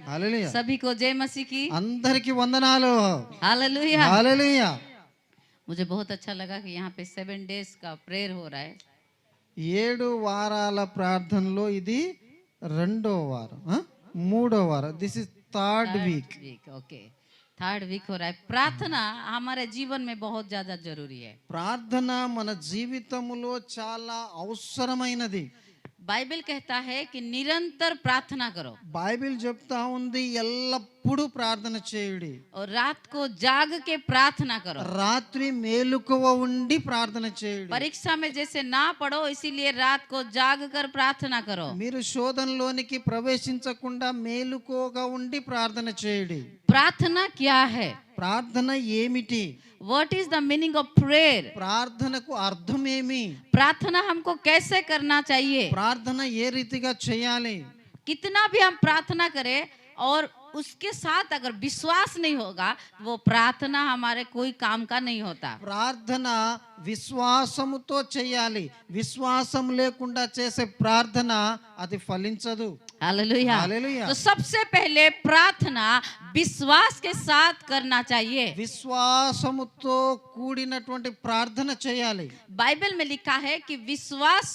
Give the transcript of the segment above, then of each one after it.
హల్లెలూయా. सभी को जय मसीह की। అందరికి వందనాలు. हालेलुया। హల్లెలూయా. मुझे बहुत अच्छा लगा कि यहाँ पे 7 days का प्रेयर हो रहा है। 7 వారాల ప్రార్థనలో ఇది రెండో వారం, మూడో వారం. This is third week. Okay, third week हो रहा है। प्रार्थना हमारे जीवन में बहुत ज्यादा जरूरी है। ప్రార్థన మన జీవితంలో చాలా అవసరమైనది. बाइबल कहता है कि निरंतर प्रार्थना करो, బైబిల్ చెప్తా ఉంది ఎల్లప్పుడూ ప్రార్థన చేయుడి. और रात को जाग के प्रार्थना करो। రాత్రి మేలుకువ ఉండి ప్రార్థన చేయుడి. परीक्षा में जैसे ना पढ़ो इसीलिए रात को जाग कर प्रार्थना करो। మీరు శోధనలోనికి ప్రవేశించకుండా మేలుకోగా ఉండి ప్రార్థన చేయుడి. प्रार्थना क्या है? ప్రార్థన ఏమిటి? What is the meaning of prayer? ప్రార్థనకు అర్థం ఏమి? प्रार्थना हमको कैसे करना चाहिए? ప్రార్థన ఏ రీతిగా చేయాలి? कितना भी हम प्रार्थना करें और उसके साथ अगर विश्वास नहीं होगा वो प्रार्थना हमारे कोई काम का नहीं होता। ప్రార్థన విశ్వాసముతో చేయాలి. విశ్వాసం లేకుండా చేసే ప్రార్థన అది ఫలించదు. हालेलुया। हालेलुया। तो सबसे पहले प्रार्थना विश्वास के साथ करना चाहिए। విశ్వాసముతో కూడినటువంటి ప్రార్థన చేయాలి. बाइबल में लिखा है कि विश्वास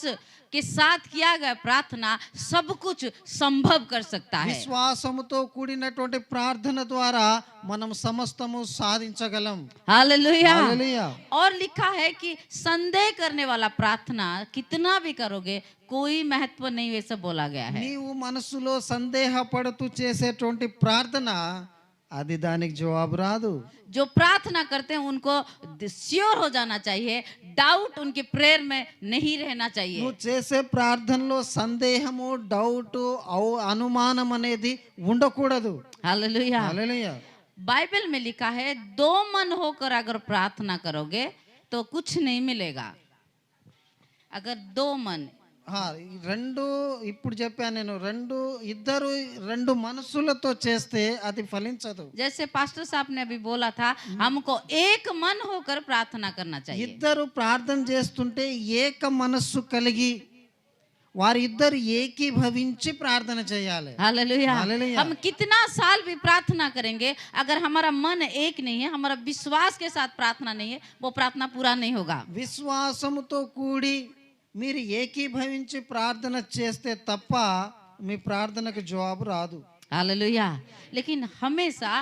के साथ किया गया प्रार्थना सब कुछ संभव कर सकता है। విశ్వాసముతో కూడినటువంటి ప్రార్థన ద్వారా మనం సమస్తము సాధించగలం. हालेलुया। హల్లెలూయా. और लिखा है कि संदेह करने वाला प्रार्थना कितना भी करोगे कोई महत्व नहीं, वैसा बोला गया है। నీవు మనసులో సందేహపడుతూ చేసేటువంటి ప్రార్థన అది దానికి జవాబు రాదు. जो प्रार्थना करते हैं उनको श्योर हो जाना चाहिए, डाउट उनके प्रेयर में नहीं रहना चाहिए। నువ్వు చేసే ప్రార్థనలో సందేహము, డౌట్, అనుమానం అనేది ఉండకూడదు. हालेलुया। హల్లెలూయా. बाइबल में लिखा है 2 मन होकर अगर प्रार्थना करोगे तो कुछ नहीं मिलेगा। अगर 2 मन, ఈ రెండు ఇప్పుడు చెప్పాను నేను, రెండు మనసులతో చేస్తే అది ఫలించదు. जैसे पास्टर साहब ने अभी बोला था हमको एक मन होकर प्रार्थना करना चाहिए। ఇద్దరు ప్రార్థన చేస్తుంటే ఏక మనస్సు కలిగి వారిద్దరు ఏకీభవించి ప్రార్థన చేయాలి. हालेलुया। हालेलुया। हम कितना साल भी प्रार्थना करेंगे अगर हमारा मन एक नहीं है, हमारा विश्वास के साथ प्रार्थना नहीं है, वो प्रार्थना पूरा नहीं होगा। విశ్వాసముతో కూడి మీరు ఏకీభవించి ప్రార్థన చేస్తే తప్ప మీ ప్రార్థనకు జవాబు రాదు. हालेलुया। लेकिन हमेशा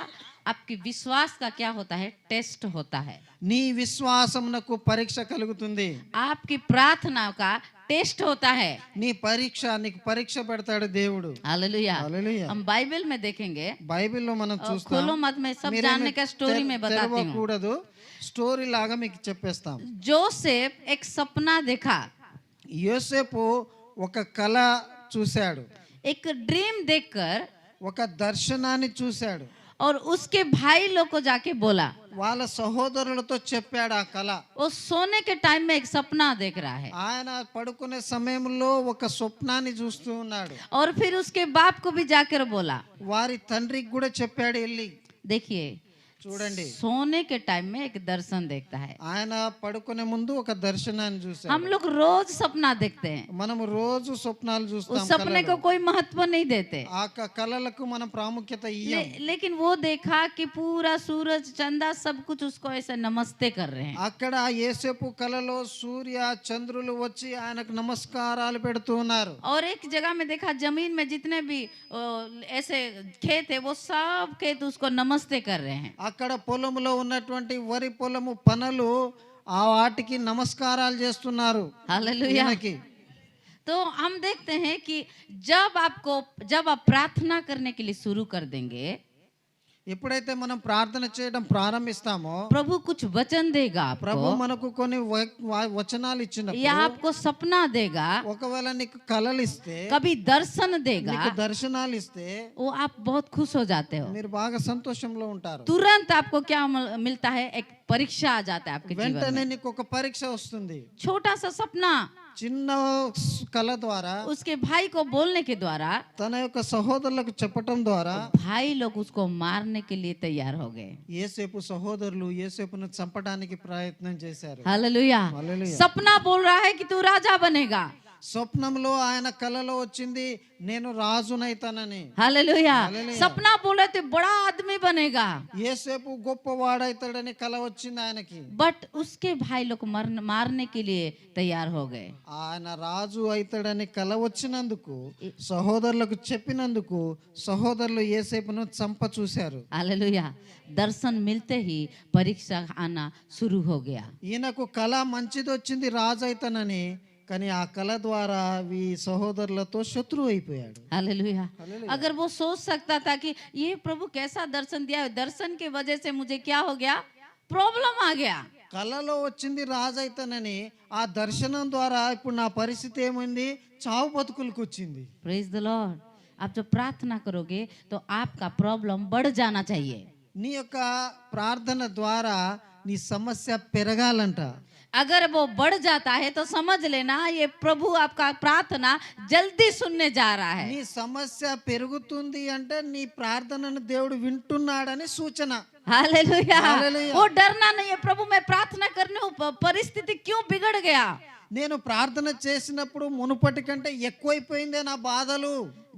आपकी विश्वास का क्या होता है? टेस्ट होता है। నీ విశ్వాసమునకు పరీక్ష కలుగుతుంది. आपकी प्रार्थना का टेस्ट होता है। నీకు పరీక్ష పెడతాడు దేవుడు. हालेलुया। హల్లెలూయా. हम बाइबल में देखेंगे, బైబిల్లో మనం చూస్తాం. खोलो मत, मैं सब जानने का स्टोरी में बताती हूँ। తెరవకూడదు, స్టోరీ లాగా మీకు చెప్పేస్తాం. जोसेफ एक सपना देखा, యోసేపు ఒక కల చూశాడు, एक ड्रीम देखकर ఒక దర్శనాన్ని చూశాడు. और उसके भाई लोग को जाके बोला, వాళ్ళ సహోదరులతో చెప్పాడు ఆ కల. वो सोने के टाइम में एक सपना देख रहा है। ఆయన పడుకునే సమయంలో ఒక స్వప్నాన్ని చూస్తూ ఉన్నాడు. और फिर उसके बाप को भी जाकर बोला। వారి తండ్రికి కూడా చెప్పాడు వెళ్ళి. देखिए, చూడండి, सोने के टाइम में एक दर्शन देखता है। ఆయన పడుకునే ముందు ఒక దర్శనాన్ని చూశాడు. हम लोग रोज सपना देखते हैं, మనము రోజు స్వప్నాలు उस చూస్తాం. सपने को कोई महत्व नहीं देते। ఆ కలలకు మనం ప్రాముఖ్యత ఇయ్యం. लेकिन वो देखा कि पूरा सूरज चंदा सब कुछ उसको ऐसे नमस्ते कर रहे हैं। అక్కడ యేసేపు కలలో సూర్య చంద్రులు వచ్చి ఆయనకు నమస్కారాలు పెడుతూ ఉన్నారు. और एक जगह में देखा जमीन में जितने भी ऐसे खेत है वो सब खेत उसको नमस्ते कर रहे हैं। అక్కడ పొలములో ఉన్నటువంటి వరి పొలము పనలు ఆ వాటికి నమస్కారాలు చేస్తున్నారు. हालेलुया। ఈయనకి. तो हम देखते हैं कि जब आप प्रार्थना करने के लिए शुरू कर देंगे, ఎప్పుడైతే మనం ప్రార్థన చేయడం ప్రారంభిస్తామో प्रभु कुछ वचन देगा ప్రభు आपको, మనకు కొన్ని వచనాలు या ఇచ్చినప్పుడు, आपको सपना देगा, ఒకవేళ నీకు కలలు ఇస్తే, कभी दर्शन देगा, నీకు దర్శనాలు ఇస్తే वो आप बहुत खुश हो जाते हो। మీరు బాగా సంతోషంలో ఉంటారు. तुरंत आपको क्या मिलता है? एक परीक्षा आ जाता है आपके जीवन వెంటనే में। నీకు ఒక పరీక్ష వస్తుంది. छोटा सा सपना చిన్న కళ ద్వారా उसके भाई को बोलने के द्वारा తన యొక్క సహోదరులకు చెప్పటం ద్వారా भाई लोग उसको मारने के लिए तैयार हो गए। యేసేపు సహోదరులు యేసేపును చంపడానికి ప్రయత్నం చేశారు. हालेलुया। हालेलुया। सपना बोल रहा है कि तू राजा बनेगा, స్వప్నంలో ఆయన కలలో వచ్చింది నేను రాజునైతానని. हालेलुया। हालेलुया। सपना बोले तो बड़ा आदमी बनेगा, యేసేపు గొప్పవాడైతాడని కల వచ్చింది ఆయనకి. बट उसके भाई लोग मारने के लिए तैयार हो गए। ఆయన రాజు అవుతాడని కల వచ్చినందుకు సహోదరులకు చెప్పినందుకు సహోదరులు యేసేపును చంప చూశారు. हालेलुया। दर्शन मिलते ही परीक्षा आना शुरू हो गया। ఈయనకు కళ మంచిది వచ్చింది రాజు అయితానని, కానీ ఆ కళ ద్వారా ఈ సహోదరులతో శత్రువు అయిపోయాడు. हालेलुया। हालेलुया। अगर वो सोच सकता था कि ये प्रभु कैसा दर्शन दिया, दर्शन की वजह से मुझे क्या हो गया, प्रॉब्लम आ गया। కళలో వచ్చింది రాజు అయితానని, ఆ దర్శనం ద్వారా ఇప్పుడు నా పరిస్థితి ఏమైంది, చావు బతుకులకు వచ్చింది. Praise the Lord. आप जब प्रार्थना करोगे तो आपका प्रॉब्लम बढ़ जाना चाहिए। నీ యొక్క ప్రార్థన ద్వారా నీ సమస్య పెరగాలంట. अगर वो बढ़ जाता है तो समझ लेना ये प्रभु आपका प्रार्थना जल्दी सुनने जा रहा है। నీ సమస్య పెరుగుతుంది అంటే నీ ప్రార్థనను దేవుడు వింటున్నాడని సూచన. हालेलुया। हालेलुया। वो डरना नहीं है, प्रभु मैं प्रार्थना करने हूँ, परिस्थिति क्यों बिगड़ गया। నేను ప్రార్థన చేసినప్పుడు మునుపటి కంటే ఎక్కువైపోయిందే నా బాధలు.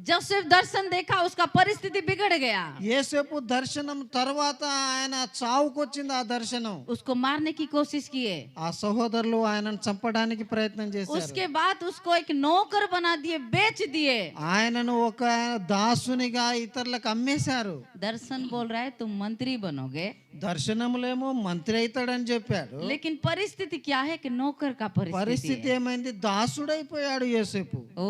जोसेफ दर्शन देखा, उसका परिस्थिति बिगड़ गया। యేసేపు దర్శనం తర్వాత ఆయన చావుకొచ్చింది ఆ దర్శనం. उसको मारने की कोशिश किए, ఆ సహోదరులు ఆయనను చంపడానికి ప్రయత్నం చేశారు. उसके बाद उसको एक नौकर बना दिए, बेच दिए। ఆయనను ఒక దాసునిగా ఇతరులకు అమ్మేశారు. दर्शन बोल रहा है तुम मंत्री बनोगे, దర్శనములేమో మంత్రి అవుతాడని చెప్పాడు, लेकिन परिस्थिति क्या है कि नौकर का परिस्थिति పరిస్థితి है। ఏమైంది, దాసుడైపోయాడు యేసేపు. ओ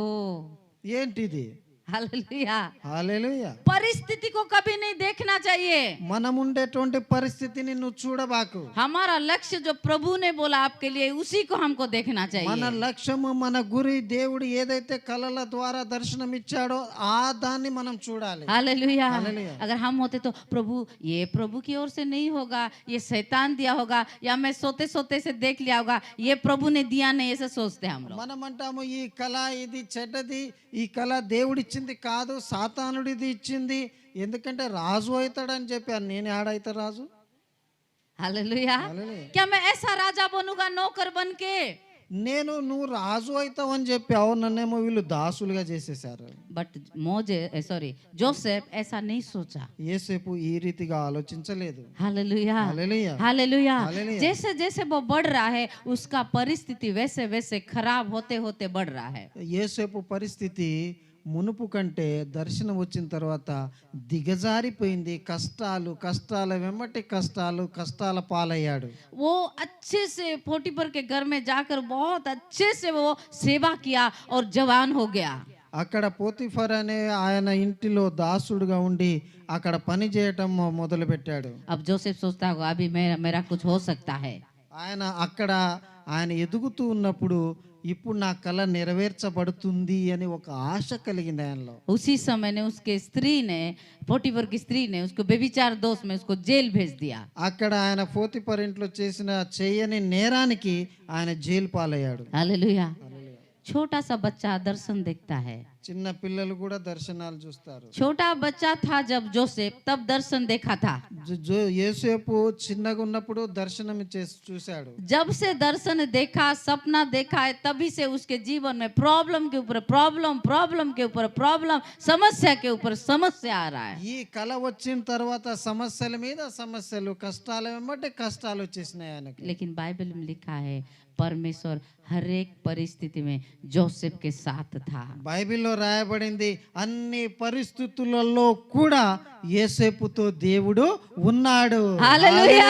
ఏంటిది? हालेलुया। హల్లెలూయా. परिस्थिति को कभी नहीं देखना चाहिए। మనం ఉండేటువంటి పరిస్థితిని నువ్వు చూడబాకు. हमारा लक्ष्य जो प्रभु ने बोला आपके लिए, उसी को हमको देखना మన चाहिए। లక్ష్యము మన గురి దేవుడు ఏదైతే కళల ద్వారా దర్శనం ఇచ్చాడో ఆ దాన్ని మనం చూడాలి. हालेलुया। हालेलुया। अगर हम होते तो प्रभु ये प्रभु की ओर से नहीं होगा, ये शैतान दिया होगा, या मैं सोते सोते से देख लिया होगा, ये प्रभु ने दिया नहीं, ऐसे सोचते हम लोग। మనం అంటాము ఈ కళ ఇది చెడ్డది, ఈ కళ దేవుడిచ్చింది కాదు, సాతానుడిది ఇచ్చింది. ఎందుకంటే రాజు అవుతాడని చెప్పాను, నేను ఆడైతా రాజు. हालेलुया। हालेलुया। क्या मैं ऐसा राजा बनूंगा नौकर बन के। నేను నువ్వు రాజు అవుతావు అని చెప్పావు, నన్నేమో వీళ్ళు దాసులుగా చేసేసారు. बट जोसेफ ऐसा नहीं सोचा। యేసేపు ఈ రీతిగా ఆలోచించలేదు. हालेलुया। హల్లెలూయా. हालेलुया। हालेलुया। जैसे जैसे वो बढ़ रहा है, उसका परिस्थिति वैसे वैसे खराब होते होते बढ़ रहा है। యేసేపు పరిస్థితి మునుపు కంటే దర్శనం వచ్చిన తర్వాత దిగజారిపోయింది. కష్టాల వెంబటి కష్టాల పాలయ్యాడు. वो अच्छे से पोटीपर के घर में जाकर बहुत अच्छे से वो सेवा किया और जवान हो गया। అక్కడ పోతిఫర్ అనే ఆయన ఇంటిలో దాసుడుగా ఉండి అక్కడ పని చేయటం మొదలు పెట్టాడు. अब जोसेफ सोचता होगा अभी मेरा कुछ हो सकता है। ఆయన ఎదుగుతూ ఉన్నప్పుడు ఇప్పుడు నా కళ నెరవేర్చబడుతుంది అని ఒక ఆశ కలిగింది ఆయనలో. उसी समय ने उसके स्त्री ने, पोटीपर की स्त्री ने उसको बेविचार दोष में उसको जेल भेज दिया। అక్కడ ఆయన పోతిఫర్ ఇంట్లో చేసిన చేయని నేరానికి ఆయన జైలు పాలయ్యాడు. हालेलुया। छोटा सा बच्चा दर्शन देखता है। చిన్న పిల్లలు కూడా దర్శనాలు చూస్తారు. छोटा बच्चा था जब जोसेफ, तब दर्शन देखा था। యేసేపు చిన్నగా ఉన్నప్పుడు దర్శనం చూశాడు. जब से दर्शन देखा, सपना देखा है, तभी से उसके जीवन में प्रॉब्लम के ऊपर प्रॉब्लम, प्रॉब्लम के ऊपर प्रॉब्लम, समस्या के ऊपर समस्या आ रहा है। ఈ కళ వచ్చిన తర్వాత సమస్యల మీద సమస్యలు, కష్టాల వెంబడి కష్టాలు వచ్చేసినాయి ఆయనకి. लेकिन बाइबल में लिखा है परमेश्वर हर एक परिस्थिति में जोसेफ के साथ था। బైబిల్లో రాయబడింది అన్ని పరిస్థితులలో కూడా యేసేపుతో దేవుడు ఉన్నాడు. हालेलुया।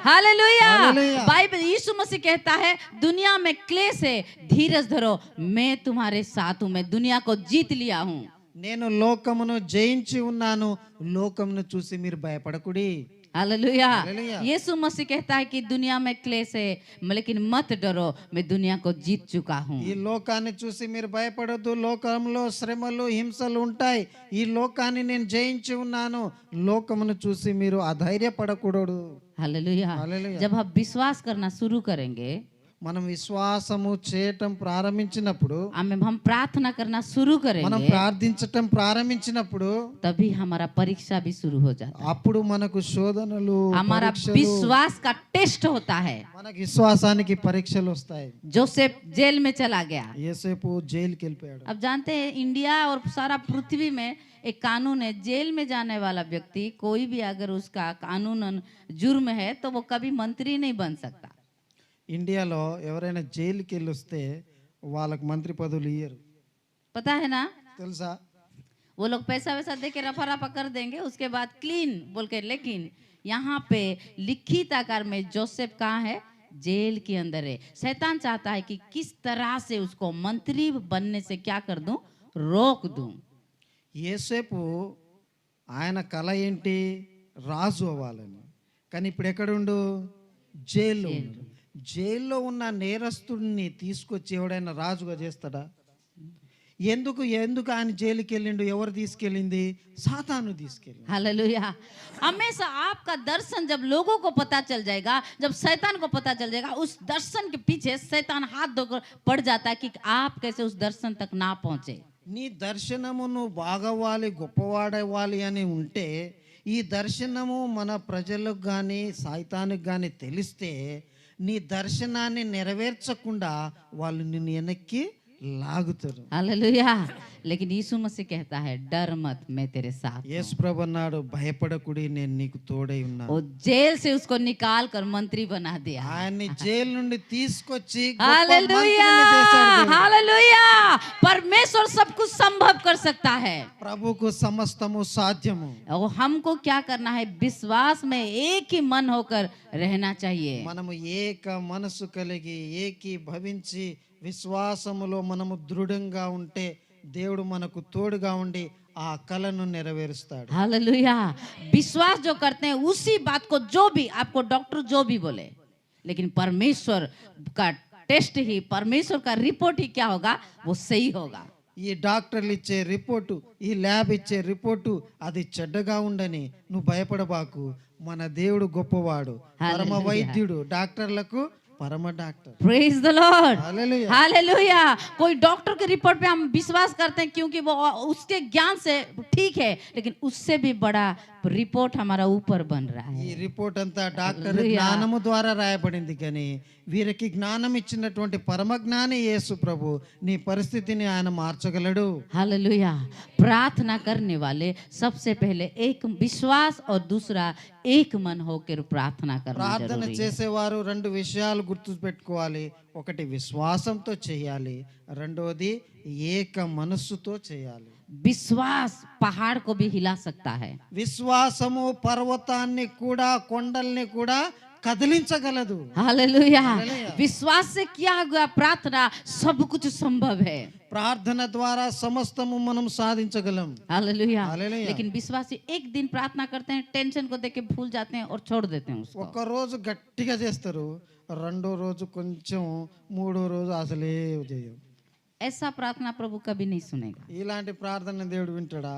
हालेलुया। हालेलुया। बाइबल यीशु मसीह कहता है दुनिया में क्लेश है, धीरज धरो, मैं तुम्हारे साथ हूं, मैं दुनिया को जीत लिया हूं। నేను లోకమును జయించి ఉన్నాను, లోకమును చూసి మీరు భయపడకుడి. हालेलुया। हालेलुया। यीशु मसीह कहता है कि दुनिया में क्लेश है, लेकिन मत डरो, मैं दुनिया को जीत चुका हूँ। ఈ లోకాన్ని చూసి మీరు భయపడొద్దు, లోకంలో శ్రమలు హింసలు ఉంటాయి, ఈ లోకాన్ని నేను జయించి ఉన్నాను, లోకమును చూసి మీరు అధైర్యపడకూడదు. हालेलुया। हालेलुया। जब आप विश्वास करना शुरू करेंगे, మనం విశ్వాసము చేయటం ప్రారంభించినప్పుడు, हम प्रार्थना करना शुरू మనం करेंगे, ప్రార్థించటం ప్రారంభించినప్పుడు तभी हमारा परीक्षा भी शुरू हो जाता है। అప్పుడు మనకు శోధనలు, हमारा పరీక్షలు, विश्वास का टेस्ट होता है। మనకి విశ్వాసానికి పరీక్షలు వస్తాయి. जोसेफ जेल में चला गया। యేసేపు జైలుకి వెళ్ళిపోయాడు. अब जानते हैं इंडिया और सारा पृथ्वी में एक कानून है, जेल में जाने वाला व्यक्ति कोई भी अगर उसका कानूनन जुर्म है तो वो कभी मंत्री नहीं बन सकता। ఇండియాలో ఎవరైనా జైలుకి వెళ్ళి వస్తే వాళ్ళకి మంత్రి పదవులు ఇయ్యరు, पता है ना? తెలుసా? वो लोग पैसा वैसा दे के रफा रफा कर देंगे, उसके बाद क्लीन बोल के। लेकिन यहाँ पे लिखित आकार में जोसेफ कहाँ है? जेल के अंदर है। शैतान चाहता है कि किस तरह से उसको मंत्री बनने से क्या कर दूं, रोक दूं। యేసేపు ఆయన కళ ఏంటి? రాజు అవ్వాలని. కానీ ఇప్పుడు ఎక్కడుండు? జైల్లో ఉండు. జైల్లో ఉన్న నేరస్తుడిని తీసుకొచ్చి ఎవడైనా రాజుగా చేస్తాడా? ఎందుకు ఎందుకు ఆయన జైలుకి వెళ్ళిండు? ఎవరు తీసుకెళ్ళింది? సాతాను తీసుకెళ్ళింది. हालेलुया। हमेशा आपका दर्शन जब लोगों को पता चल जाएगा, जब शैतान को पता चल जाएगा, उस दर्शन के पीछे शैतान हाथ धोकर पड़ जाता है कि आप कैसे उस दर्शन तक ना पहुंचे। నీ దర్శనము నువ్వు బాగవ్వాలి, గొప్పవాడవ్వాలి అని ఉంటే, ఈ దర్శనము మన ప్రజలకు కానీ సైతానికి కానీ తెలిస్తే నీ దర్శనాన్ని నెరవేర్చకుండా వాళ్ళు నిన్ను వెనక్కి లాగుతారు. हालेलुया। लेकिन यीशु मसीह कहता है डर मत, मैं तेरे साथ हूं। యేసు ప్రభు అన్నాడు, భయపడకుడి, నేను నీకు తోడై ఉన్నాను. वो जेल से उसको निकाल कर मंत्री बना दिया। ఆయన్ని జైలు నుండి తీసుకొచ్చి గొప్ప हालेलुया, మంత్రిని చేశాడు దేవుడు. हालेलुया। परमेश्वर सब कुछ संभव कर सकता है। ప్రభుకు సమస్తము సాధ్యము. और हमको क्या करना है? विश्वास में एक ही मन होकर रहना चाहिए। మనము ఏక మనసు కలిగి ఏకీభవించి విశ్వాసములో మనము దృఢంగా ఉంటే దేవుడు మనకు తోడుగా ఉండి ఆ కలను నెరవేరుస్తాడు. हालेलुया। विश्वास जो करते हैं उसी बात को, जो भी आपको डॉक्टर जो भी बोले, लेकिन परमेश्वर का टेस्ट ही, परमेश्वर का रिपोर्ट ही क्या होगा? वो सही होगा। ఈ డాక్టర్లు ఇచ్చే రిపోర్టు, ఈ ల్యాబ్ ఇచ్చే రిపోర్టు అది చెడ్డగా ఉండని నువ్వు భయపడబాకు. మన దేవుడు గొప్పవాడు, పరమ వైద్యుడు, డాక్టర్లకు परम doctor. Praise the Lord, hallelujah. Hallelujah. कोई डॉक्टर के रिपोर्ट पे हम विश्वास करते हैं क्योंकि वो उसके ज्ञान से ठीक है, लेकिन उससे भी बड़ा रिपोर्ट हमारा ऊपर बन रहा है। ఈ రిపోర్ట్ అంతా డాక్టర్ జ్ఞానము ద్వారా రాయబడింది, కానీ వీరికి జ్ఞానం ఇచ్చినటువంటి పరమ జ్ఞాని యేసు ప్రభు నీ పరిస్థితిని ఆయన మార్చగలడు. हालेलुया। प्रार्थना करने वाले सबसे पहले एक विश्वास और दूसरा एक मन होकर प्रार्थना करना ప్రార్థన जरूरी है। చేసేవారు రెండు విషయాలు గుర్తు పెట్టుకోవాలి. ఒకటి విశ్వాసంతో చేయాలి, రెండోది ఏక మనస్సుతో చేయాలి. विश्वास पहाड़ को भी हिला सकता है। విశ్వాసము పర్వతాన్ని కూడా కొండల్ని కూడా కదిలించగలదు. हालेलुया। हालेलुया। विश्वास से किया हुआ प्रार्थना सब कुछ संभव है। ప్రార్థన ద్వారా సమస్తము మనం సాధించగలం. हालेलुया। हालेलुया। लेकिन विश्वासी एक दिन प्रार्थना करते हैं, टेंशन को देख के भूल जाते हैं और छोड़ देते हैं उसको। ఒక రోజు గట్టిగా చేస్తారు, రెండో రోజు కొంచెం, మూడో రోజు అసలే చేయం. ऐसा प्रार्थना प्रभु कभी नहीं सुनेगा। ఇలాంటి ప్రార్థన దేవుడు వింటాడా?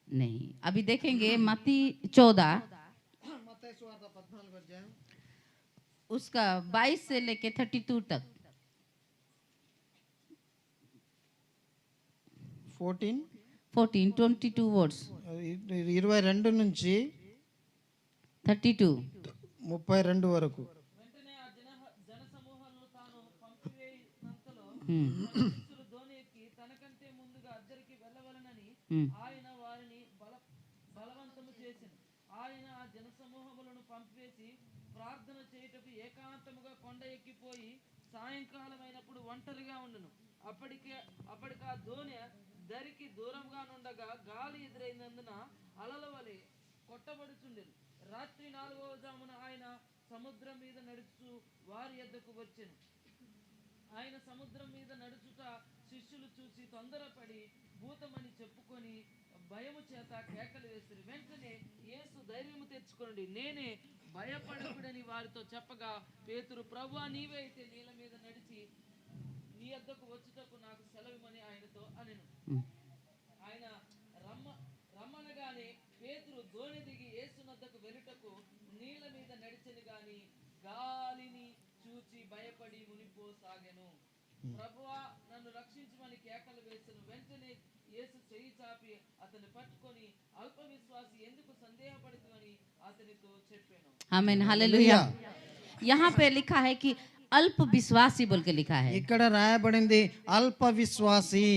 नहीं। अभी देखेंगे मत्ती 14 उसका 22 से लेके 32 तक। 14 22 वर्ड्स 22 నుంచి 32। 32 వరకు. हम्म, हम्म, ఆయన వారిని బలవంతము చేసెను. ఆయన ఆ జనసమూహములను పంపివేసి ప్రార్థన చేయుటకు ఏకాంతముగా కొండ ఎక్కిపోయి సాయంకాలమైనప్పుడు ఒంటరిగా ఉండెను. అప్పటికి ఆ దోణి దరికి దూరంగా నుండగా గాలి ఎదురైనందున అలల వలె కొట్టబడుచుండెను. రాత్రి 4వ జామున ఆయన సముద్రం మీద నడుచు వారి యొద్దకు వచ్చెను. ఆయన సముద్రం మీద నడుచుట శిష్యులు చూసి తొందరపడి భూతమని చెప్పుకొని భయము చేత కేకలు వేసిరి. వెంటనే యేసు ధైర్యము తెచ్చుకొనుడి, నేనే, భయపడకుడని వారితో చెప్పగా పేతురు, ప్రభువా నీవే అయితే నీళ్ళ మీద నడిచి నీ యొద్దకు వచ్చుటకు నాకు సెలవిమని ఆయనతో అనెను. ఆయన రమ్మనగానే పేతురు దోణి దిగి యేసు నద్దకు వెళ్ళుటకు నీళ్ళ మీద నడిచెను గాని గాలిని చూచి భయపడి మునిపోసాగెను. ప్రభువా నన్ను రక్షించమని కేకలు వేసెను. వెంటనే యేసు చెయ్యి చాపి అతన్ని పట్టుకొని అల్ప విశ్వాసి ఎందుకు సందేహపడుతువని అతనితో చెప్పాను. आमीन हालेलुया। यहाँ पे लिखा है कि अल्प विश्वासी बोल के लिखा है। ఇక్కడ రాయబడింది అల్ప విశ్వాసి.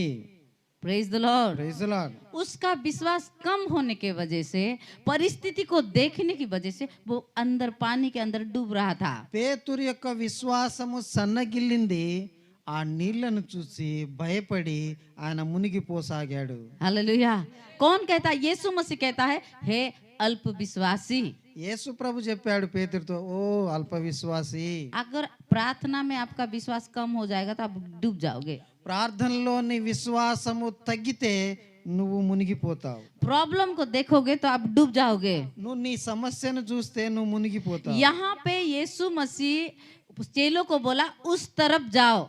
Praise the Lord. Praise the Lord. उसका विश्वास कम होने के वजह से, परिस्थिति को देखने की वजह से वो अंदर पानी के अंदर डूब रहा था। పేతురు యొక్క విశ్వాసము సన్నగిల్లింది. ఆ నీళ్లను చూసి భయపడి ఆయన మునిగిపోసాగాడు. हालेलुया। कौन कहता है? यीशु मसीह कहता है, हे अल्प विश्वासी। యేసు ప్రభు చెప్పాడు పేతురుతో, ఓ అల్ప విశ్వాసి. अगर प्रार्थना में आपका विश्वास कम हो जाएगा तो आप डूब जाओगे। ప్రార్థనలో నీ విశ్వాసము తగ్గితే నువ్వు మునిగిపోతావు. प्रॉब्लम को देखोगे तो आप डूब जाओगे। నువ్వు నీ సమస్యను చూస్తే నువ్వు మునిగిపోతావు. यहाँ पे यीशु मसीह चेलों को बोला उस तरफ जाओ।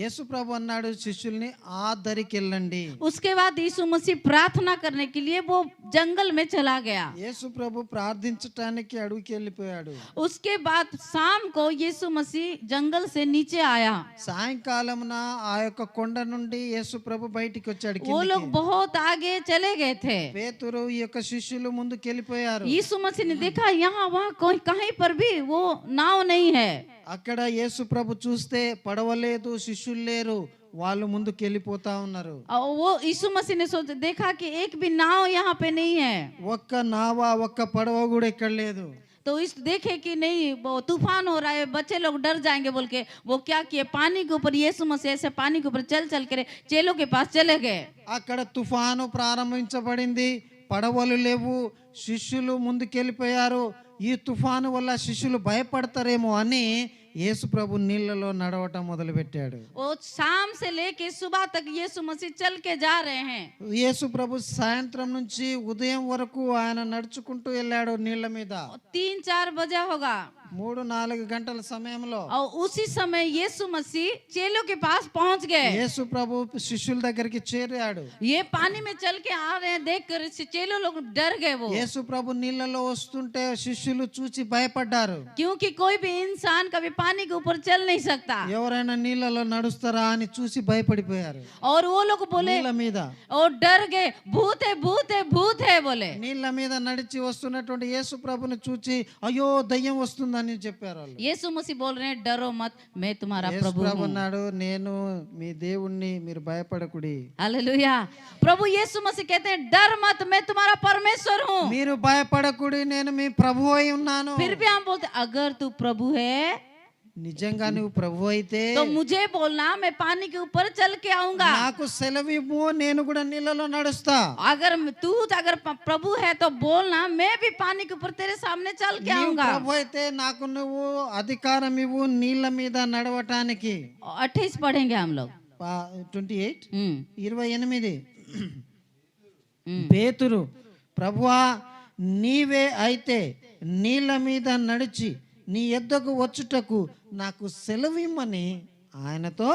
యేసు ప్రభు అన్నాడు శిష్యుల్ని ఆ దరికి వెళ్ళండి. उसके बाद यीशु मसीह प्रार्थना करने के लिए वो जंगल में चला गया। యేసు ప్రభు ప్రార్థించటానికి అడవికి వెళ్ళిపోయాడు. उसके बाद शाम को यीशु मसीह जंगल से नीचे आया। సాయంకాలమున ఆ యొక్క కొండ నుండి యేసు ప్రభు బయటికి వచ్చాడు. वो लोग కిందికి. बहुत आगे चले गए थे। పేతురు ఈ యొక్క శిష్యులు ముందుకు వెళ్ళిపోయారు. यीशु मसीह ने देखा यहाँ वहाँ कोई कहीं पर भी वो नाव नहीं है। అక్కడ యేసు ప్రభు చూస్తే పడవలేదు, శిష్యులు లేరు, వాళ్ళు ముందుకు వెళ్ళిపోతా ఉన్నారు. और वो यीशु मसीह ने देखा कि एक भी नाव यहाँ पे नहीं है। ఒక్క నావ ఒక్క పడవ కూడా ఇక్కడ లేదు. तो इस देखे कि नहीं वो तूफान हो रहा है, बच्चे लोग डर जाएंगे बोल के वो क्या किए, पानी के ऊपर यीशु मसीह ऐसे पानी के ऊपर चल चल कर चेलों के पास चले गए। అక్కడ తుఫాను ప్రారంభించబడింది, పడవలు లేవు, శిష్యులు ముందుకెళ్ళిపోయారు. ఈ తుఫాను వల్ల శిష్యులు భయపడతారేమో అని యేసు ప్రభు నీళ్ళలో నడవటం మొదలుపెట్టాడు. वो शाम से लेके सुबह तक यीशु मसीह चल के जा रहे हैं। యేసు ప్రభు సాయంత్రం నుంచి ఉదయం వరకు ఆయన నడుచుకుంటూ వెళ్ళాడు నీళ్ళ మీద. 3-4 बजे होगा 3-4 గంటల సమయంలో और उसी समय यीशु मसीह चेलों के पास पहुंच गए। యేసు ప్రభు శిష్యుల దగ్గరికి చేరాడు. ये पानी में चल के आ रहे हैं देख कर चेलों लोग डर गए। वो యేసు ప్రభు నీళ్ళలో వస్తుంటే శిష్యులు చూచి భయపడ్డారు. क्योंकि कोई भी इंसान कभी पानी के ऊपर चल नहीं सकता। ఎవరైనా నీళ్ళలో నడుస్తారా అని చూసి భయపడిపోయారు. और वो लोग बोले నీళ్ళ మీద और डर गए, भूत है भूत है भूत है बोले। నీళ్ళ మీద నడిచి వస్తున్నటువంటి యేసు ప్రభుని చూచి అయ్యో దయ్యం వస్తుందని చెప్పారు వాళ్ళు. यीशु मसीह बोल रहे हैं डरो मत, मैं तुम्हारा యేసు प्रभु ప్రభు हूँ। అన్నాడు, నేను మీ దేవుణ్ణి, మీరు భయపడకుడి. हालेलुया। प्रभु यीशु मसीह कहते हैं डर मत, मैं तुम्हारा परमेश्वर हूँ। మీరు భయపడకుడి, నేను మీ ప్రభు అయి ఉన్నాను. फिर भी हम बोलते अगर तू प्रभु है నిజంగా నువ్వు ప్రభు అయితే तो मुझे बोलना, मैं पानी के ऊपर चल के आऊंगा। నాకు సెలవివ్వు, నేను కూడా నీళ్ళలో నడుస్తా. अगर अगर प्रभु है तो बोलना, मैं भी पानी के ऊपर तेरे सामने चल के నీవు आऊंगा। ప్రభు అయితే నాకు నువ్వు అధికారం ఇవ్వు నీళ్ళ మీద నడవటానికి. 28 पढ़ेंगे हम लोग। 28 हम्म 28 పేతురు, ప్రభువా నీవే అయితే నీళ్ళ మీద నడిచి నీ యొద్దకు వచ్చుటకు నాకు సెలవిమ్మని ఆయనతో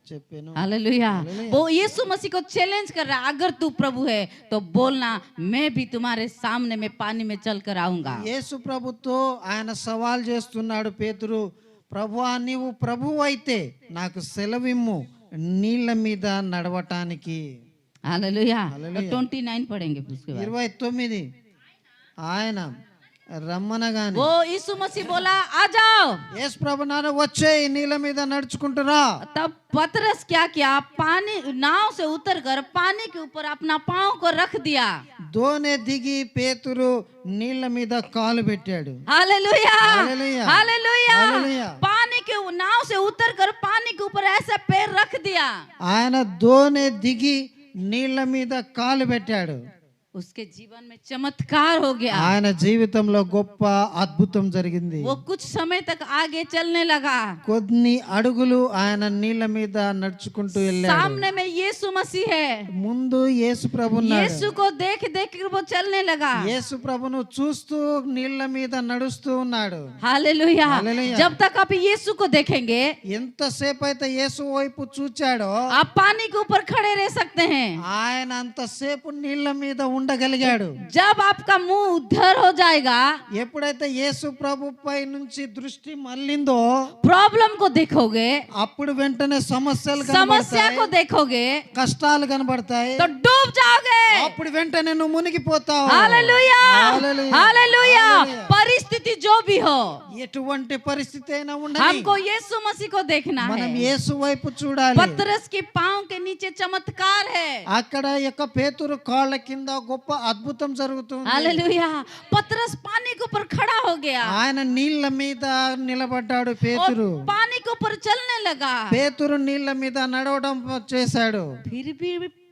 చెప్పాను. हालेलुया। वो यीशु मसीह को चैलेंज कर रहा है, अगर तू प्रभु है तो बोलना, मैं भी तुम्हारे सामने में पानी में चल कर आऊंगा। యేసు ప్రభుతో ఆయన సవాల్ చేస్తున్నాడు పేతురు, ప్రభువా నీవు ప్రభువు అయితే నాకు సెలవిమ్ము నీళ్ళ మీద నడవటానికి. हालेलुया। हालेलुया। 29 पढ़ेंगे उसके बाद। 29 ఆయన రమ్మనగాని वो यीशु मसीह बोला आ जाओ। యేసు ప్రభు నాన్న వచ్చే నీళ్ళ మీద నడుచుకుంటురా. तब पतरस क्या किया, पानी नाव से उतरकर पानी के ऊपर अपना पाँव को रख दिया। దోనె దిగి పేతురు నీళ్ళ మీద కాలు పెట్టాడు. Hallelujah hallelujah. हालेलुया। हालेलुया। पानी के नाव से उतरकर पानी के ऊपर ऐसा पैर रख दिया। ఆయన దోనె దిగి నీళ్ళ మీద కాలు పెట్టాడు. उसके जीवन में चमत्कार हो गया। ఆయన జీవితంలో గొప్ప అద్భుతం జరిగింది. वो कुछ समय तक आगे चलने लगा। కొన్ని అడుగులు ఆయన నీళ్ళ మీద నడుచుకుంటూ వెళ్ళాడు. सामने में यीशु मसीह है। ముందు యేసు ప్రభు ఉన్నాడు. यीशु को देख देख कर वो चलने लगा। యేసు ప్రభును చూస్తూ నీళ్ళ మీద నడుస్తూ ఉన్నాడు. हालेलुया। हालेलुया। जब तक आप यीशु को देखेंगे ఎంతసేపు అయితే యేసు వైపు చూచాడో आप पानी के ऊपर खड़े रह सकते हैं। ఆయన అంతసేపు నీళ్ళ మీద ఉండగలిగాడు. जब आपका मुंह उधर हो जाएगा, ఎప్పుడైతే యేసు ప్రభుపై నుంచి దృష్టి మళ్ళిందో प्रॉब्लम को देखोगे, అప్పుడు వెంటనే సమస్యలు समस्या కనబడతాయి, को देखोगे, కష్టాలు కనబడతాయి, तो डूब जाओगे। అప్పుడు వెంటనే నువ్వు మునిగిపోతావు. Hallelujah, hallelujah, hallelujah. हालेलुया। परिस्थिति जो भी हो, ఎటువంటి పరిస్థితి అయినా ఉండని हमको यीशु मसीह को देखना మనం है। యేసు వైపు చూడాలి. पतरस की पांव के नीचे चमत्कार है। అక్కడ యొక్క పేతురు కాళ్ళ కింద గొప్ప అద్భుతం జరుగుతుంది. हालेलुया। पतरस पानी के ऊपर खड़ा हो गया ఆయన నీళ్ళ మీద నిలబడ్డాడు. పేతురు और पानी के ऊपर चलने लगा। పేతురు నీళ్ళ మీద నడవడం చేశాడు. फिर भी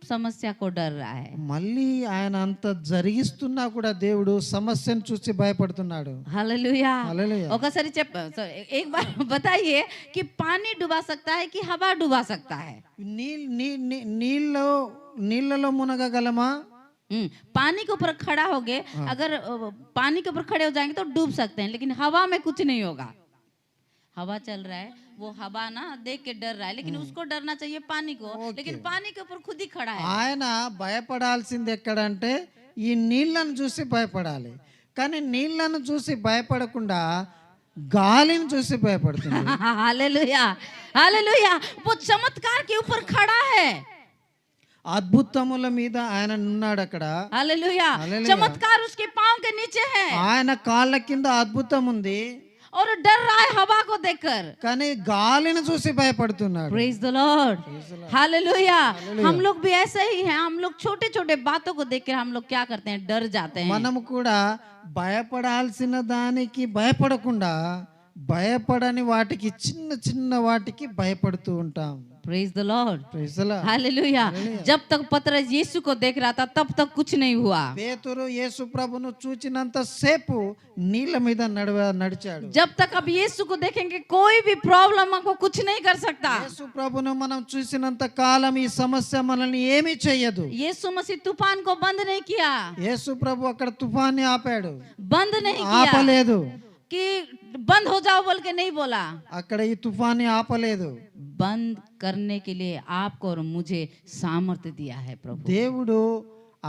समस्या को डर रहा है। మళ్ళీ ఆయన అంత జరిగిస్తున్నా కూడా దేవుడు సమస్యను చూసి భయపడుతున్నాడు. हालेलुया। హల్లెలూయా. ఒకసారి एक बार बताइए कि पानी डुबा सकता है कि हवा डुबा सकता है? నీళ్ళలో మునగగలమా? पानी के ऊपर खड़ा हो गए, अगर पानी के ऊपर खड़े हो जाएंगे तो डूब सकते हैं, लेकिन हवा में कुछ नहीं होगा। हवा चल रहा है, वो हवा ना देख के डर रहा है, लेकिन उसको डरना चाहिए पानी को, लेकिन पानी के ऊपर खुद ही खड़ा है। ఆయన భయపడాల్సింది ఎక్కడంటే ఈ నీళ్ళను చూసి భయపడాలి. కానీ నీళ్ళను చూసి భయపడకుండా గాలిని చూసి భయపడుతుంది. Hallelujah, hallelujah. वो चमत्कार के ऊपर खड़ा है। అద్భుతముల మీద ఆయన ఉన్నాడు అక్కడ. हालेलुया। हालेलुया। चमत्कार उसके पांव के नीचे है ఆయన కాళ్ళ కింద అద్భుతం ఉంది, और डर रहा है हवा को देखकर। కానీ గాలిని చూసి భయపడుతున్నాడు. Praise the Lord, hallelujah. हम लोग भी ऐसे ही हैं। हम लोग छोटे छोटे बातों को देखकर हम लोग क्या करते हैं? डर जाते हैं। మనము కూడా భయపడాల్సిన దానికి భయపడకుండా భయపడని వాటికి చిన్న చిన్న వాటికి భయపడుతూ ఉంటాం. Praise the Lord, Praise the Lord. Hallelujah. जब तक पतरस यीशु को देख रहा था तब तक कुछ नहीं हुआ। పేతురు యేసు ప్రభును చూచినంత సేపు నీళ్ళ మీద నడిచాడు. जब तक अब यीशु को देखेंगे कोई भी प्रॉब्लम आपको कुछ नहीं कर सकता। యేసు ప్రభును మనం చూసినంత కాలం ఈ సమస్య మనల్ని ఏమీ చేయదు. यीशु मसीह तूफान को बंद नहीं किया, యేసు ప్రభు అక్కడ తుఫాన్ని ఆపాడు, बंद नहीं किया ఆపలేదు. कि बंद हो जाओ बोल के नहीं बोला। అక్కడ ఈ తుఫాన్ని ఆపలేదు. बंद करने के लिए आपको और मुझे सामर्थ्य दिया है प्रभु। దేవుడు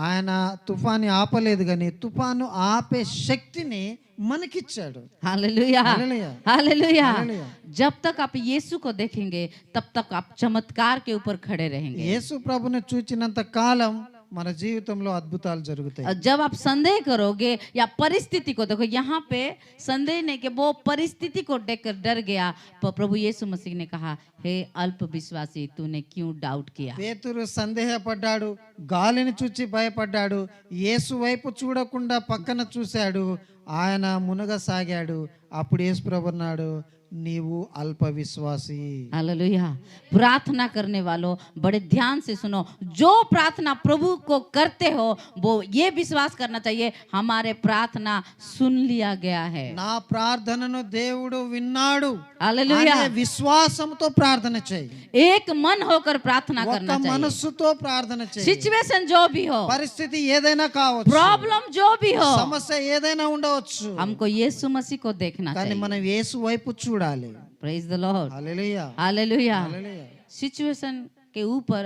ఆయన తుఫాన్ని ఆపలేదు, కానీ తుఫాను ఆపే శక్తిని మనకిచ్చాడు. Hallelujah, hallelujah, hallelujah. हालेलुया। जब तक आप यीशु को देखेंगे तब तक आप चमत्कार के ऊपर खड़े रहेंगे। యేసు ప్రభుని చూచినంత కాలం మన జీవితంలో అద్భుతాలు జరుగుతాయి. और जब आप संदेह करोगे या परिस्थिति को देखो, यहाँ पे संदेह नहीं कि वो परिस्थिति को देखकर डर गया, पर प्रभु यीशु मसीह ने कहा, हे अल्प विश्वासी, तूने क्यों डाउट किया? పేతురు సందేహపడ్డాడు, గాలిని చూచి భయపడ్డాడు, యేసు వైపు చూడకుండా పక్కన చూశాడు, ఆయన మునగసాగాడు. అప్పుడు యేసు ప్రభు అన్నాడు, నీవు అల్ప విశ్వాసి. हालेलुया। प्रार्थना करने वालों बड़े ध्यान से सुनो, जो प्रार्थना प्रभु को करते हो वो ये विश्वास करना चाहिए, हमारे प्रार्थना सुन लिया गया है। నా ప్రార్థనను దేవుడు విన్నాడు हालेलुया। అనే విశ్వాసంతో ప్రార్థన చేయి. एक मन होकर प्रार्थना ఒక్క करना चाहिए। మనస్సుతో ప్రార్థన చేయి. सिचुएशन जो भी हो, పరిస్థితి ఏదైనా కావచ్చు, प्रॉब्लम जो भी हो, సమస్య ఏదైనా ఉండవచ్చు, हमको यीशु मसीह को देखना కానీ चाहिए। మనం యేసు వైపు చూడాలి. Praise the Lord, hallelujah, hallelujah. Hallelujah. Situation के ऊपर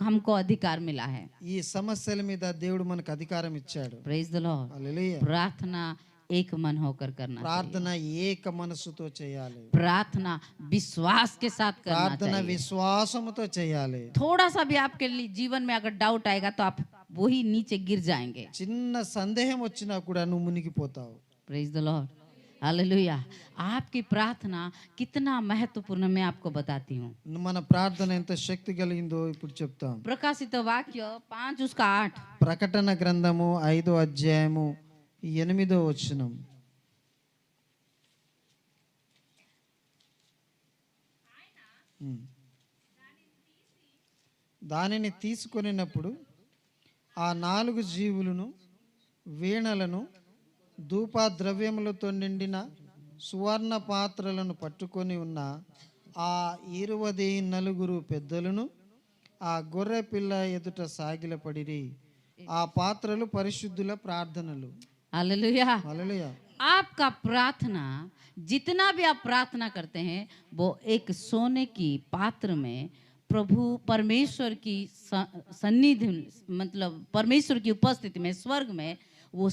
हमको अधिकार मिला है। ఈ సమస్యల మీద దేవుడు మనకు అధికారం ఇచ్చాడు. Praise the Lord. హల్లెలూయా. प्रार्थना एक मन होकर करना चाहिए। ప్రార్థన ఏక మనసుతో చేయాలి. प्रार्थना विश्वास के साथ करना ప్రార్థన चाहिए। విశ్వాసముతో చేయాలి. थोड़ा सा भी आपके जीवन में अगर डाउट आएगा तो आप वही नीचे गिर जाएंगे। చిన్న సందేహం వచ్చినా కూడా నువ్వు మునిగిపోతావు. Praise the Lord, hallelujah. आपकी प्रार्थना कितना महत्वपूर्ण मैं आपको बताती हूँ। మన ప్రార్థన ఎంత శక్తి కలిగిందో ఇప్పుడు చెప్తాం. प्रकाशित वाक्य 5:8। ప్రకటన గ్రంథము 5వ అధ్యాయము 8వ వచనం. దానిని తీసుకొనినప్పుడు ఆ 4 జీవులను వీణలను ధూపద్రవ్యములతో నిండిన సువర్ణ పాత్రలను పట్టుకొని ఉన్న ఆ 24 పెద్దలను ఆ గొర్రె పిల్ల ఎదుట సాగిలపడిరి. ఆ పాత్రలు పరిశుద్ధుల ప్రార్థనలు. हालेलुया। హల్లెలూయా. आपका प्रार्थना, जितना भी आप प्रार्थना करते हैं वो एक सोने की पात्र में प्रभु परमेश्वर की सन्निधि मतलब परमेश्वर की उपस्थिति में स्वर्ग में वो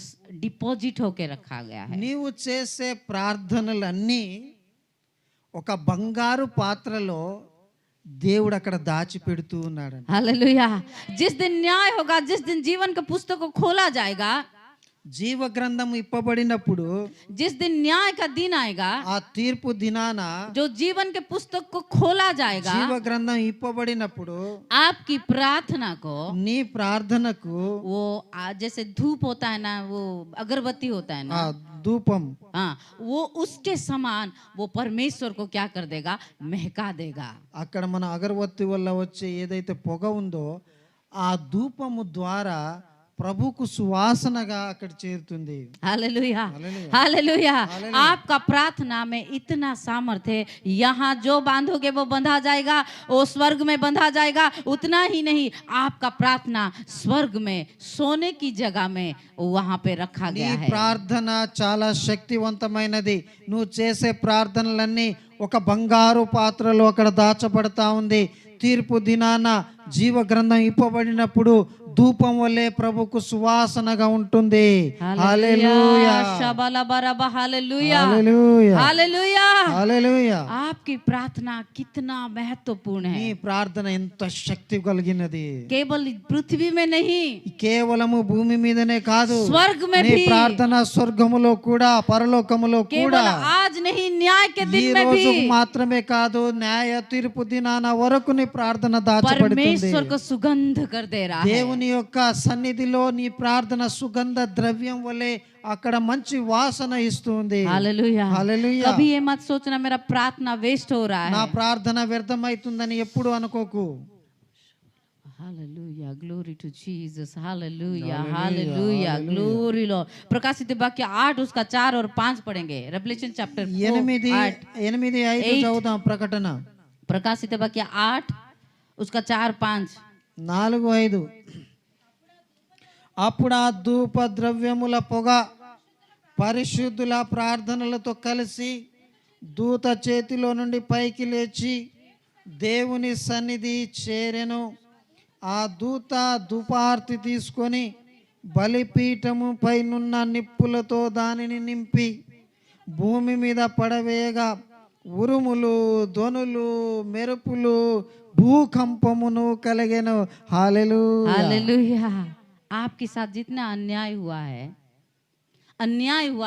डिपॉजिट होके रखा गया है। నీవు చేసే ప్రార్థనలన్నీ ఒక బంగారు పాత్రలో దేవుడు అక్కడ దాచిపెడుతూ ఉన్నాడంట. हालेलुया। जिस दिन न्याय होगा, जिस दिन जीवन का पुस्तक को खोला जाएगा, జీవ గ్రంథం ఇప్పబడినప్పుడు जिस दिन न्याय का दिन आएगा, ఆ తీర్పు దినాన जो जीवन के पुस्तक को खोला जाएगा, జీవ గ్రంథం ఇప్పబడినప్పుడు आपकी प्रार्थना को నీ ప్రార్థనకు वो जैसे धूप होता है ना, वो अगरबत्ती होता है ఆ ना, ధూపం हाँ, वो उसके समान वो परमेश्वर को क्या कर देगा, महका देगा। అక్కడ మన అగరవత్తి వల్ల వచ్చే ఏదైతే పొగ ఉందో ఆ ధూపము ద్వారా ప్రభుకు సువాసనగా అక్కడ చేరుతుంది. Hallelujah, hallelujah. हालेलुया। हालेलुया। आपका प्रार्थना में इतना सामर्थ्य है, यहाँ जो बांधोगे वो बंधा जाएगा, वो स्वर्ग में बंधा जाएगा। उतना ही नहीं, आपका प्रार्थना स्वर्ग में सोने की जगह में वहां पे रखा నీ गया है। ప్రార్థన చాలా శక్తివంతమైనది. నువ్వు చేసే ప్రార్థనలన్నీ ఒక బంగారు పాత్రలో అక్కడ దాచబడతా ఉంది. తీర్పు దినాన జీవ గ్రంథం ఇప్పబడినప్పుడు ధూపం వల్లే ప్రభుకు సువాసనగా ఉంటుంది. హల్లెలూయా, शबलबरबा, हालेलुया, హల్లెలూయా, हालेलुया। హల్లెలూయా. आपकी प्रार्थना कितना महत्वपूर्ण నీ है, ప్రార్థన ఎంత శక్తి కలిగినది. केवल पृथ्वी में नहीं, కేవలము భూమి మీదనే కాదు, स्वर्ग में నీ भी। ప్రార్థన స్వర్గములో కూడా పరలోకములో केवल కూడా आज नहीं, न्याय के ఈ दिन में రోజు भी మాత్రమే కాదు, న్యాయ తీర్పు దినాన వరకు నీ ప్రార్థన దాచబడుతుంది. परमेश्वर को सुगंध कर दे रहा है। దేవుని యొక్క సన్నిధిలో నీ ప్రార్థన సుగంధ ద్రవ్యం వలె అక్కడ మంచి వాసన ఇస్తుంది. हालेलुया। హల్లెలూయా. कभी ये मत सोचना मेरा प्रार्थना वेस्ट हो रहा నా है। ప్రార్థన వ్యర్థమైతుందని ఎప్పుడు అనుకోకు. Hallelujah, glory to Jesus, hallelujah, hallelujah, hallelujah, hallelujah. Glory Lord. प्रकाशित वाक्य 8 उसका 4 और 5 पढ़ेंगे। रेवलेशन चैप्टर 8:5 చదువుదాం ప్రకటన. प्रकाशित वाक्य 8 उसका 4, 5। 4:5. అప్పుడు ఆ ధూప ద్రవ్యముల పొగ పరిశుద్ధుల ప్రార్థనలతో కలిసి దూత చేతిలో నుండి పైకి లేచి దేవుని సన్నిధి చేరెను. ఆ దూత ధూపార్తి తీసుకొని బలిపీఠము పైనున్న నిప్పులతో దానిని నింపి భూమి మీద పడవేయగా ఉరుములు, ధ్వనులు, మెరుపులు, భూకంపమును కలిగెను. హల్లెలూయా, हालेलुया। आपके साथ जितना अन्याय हुआ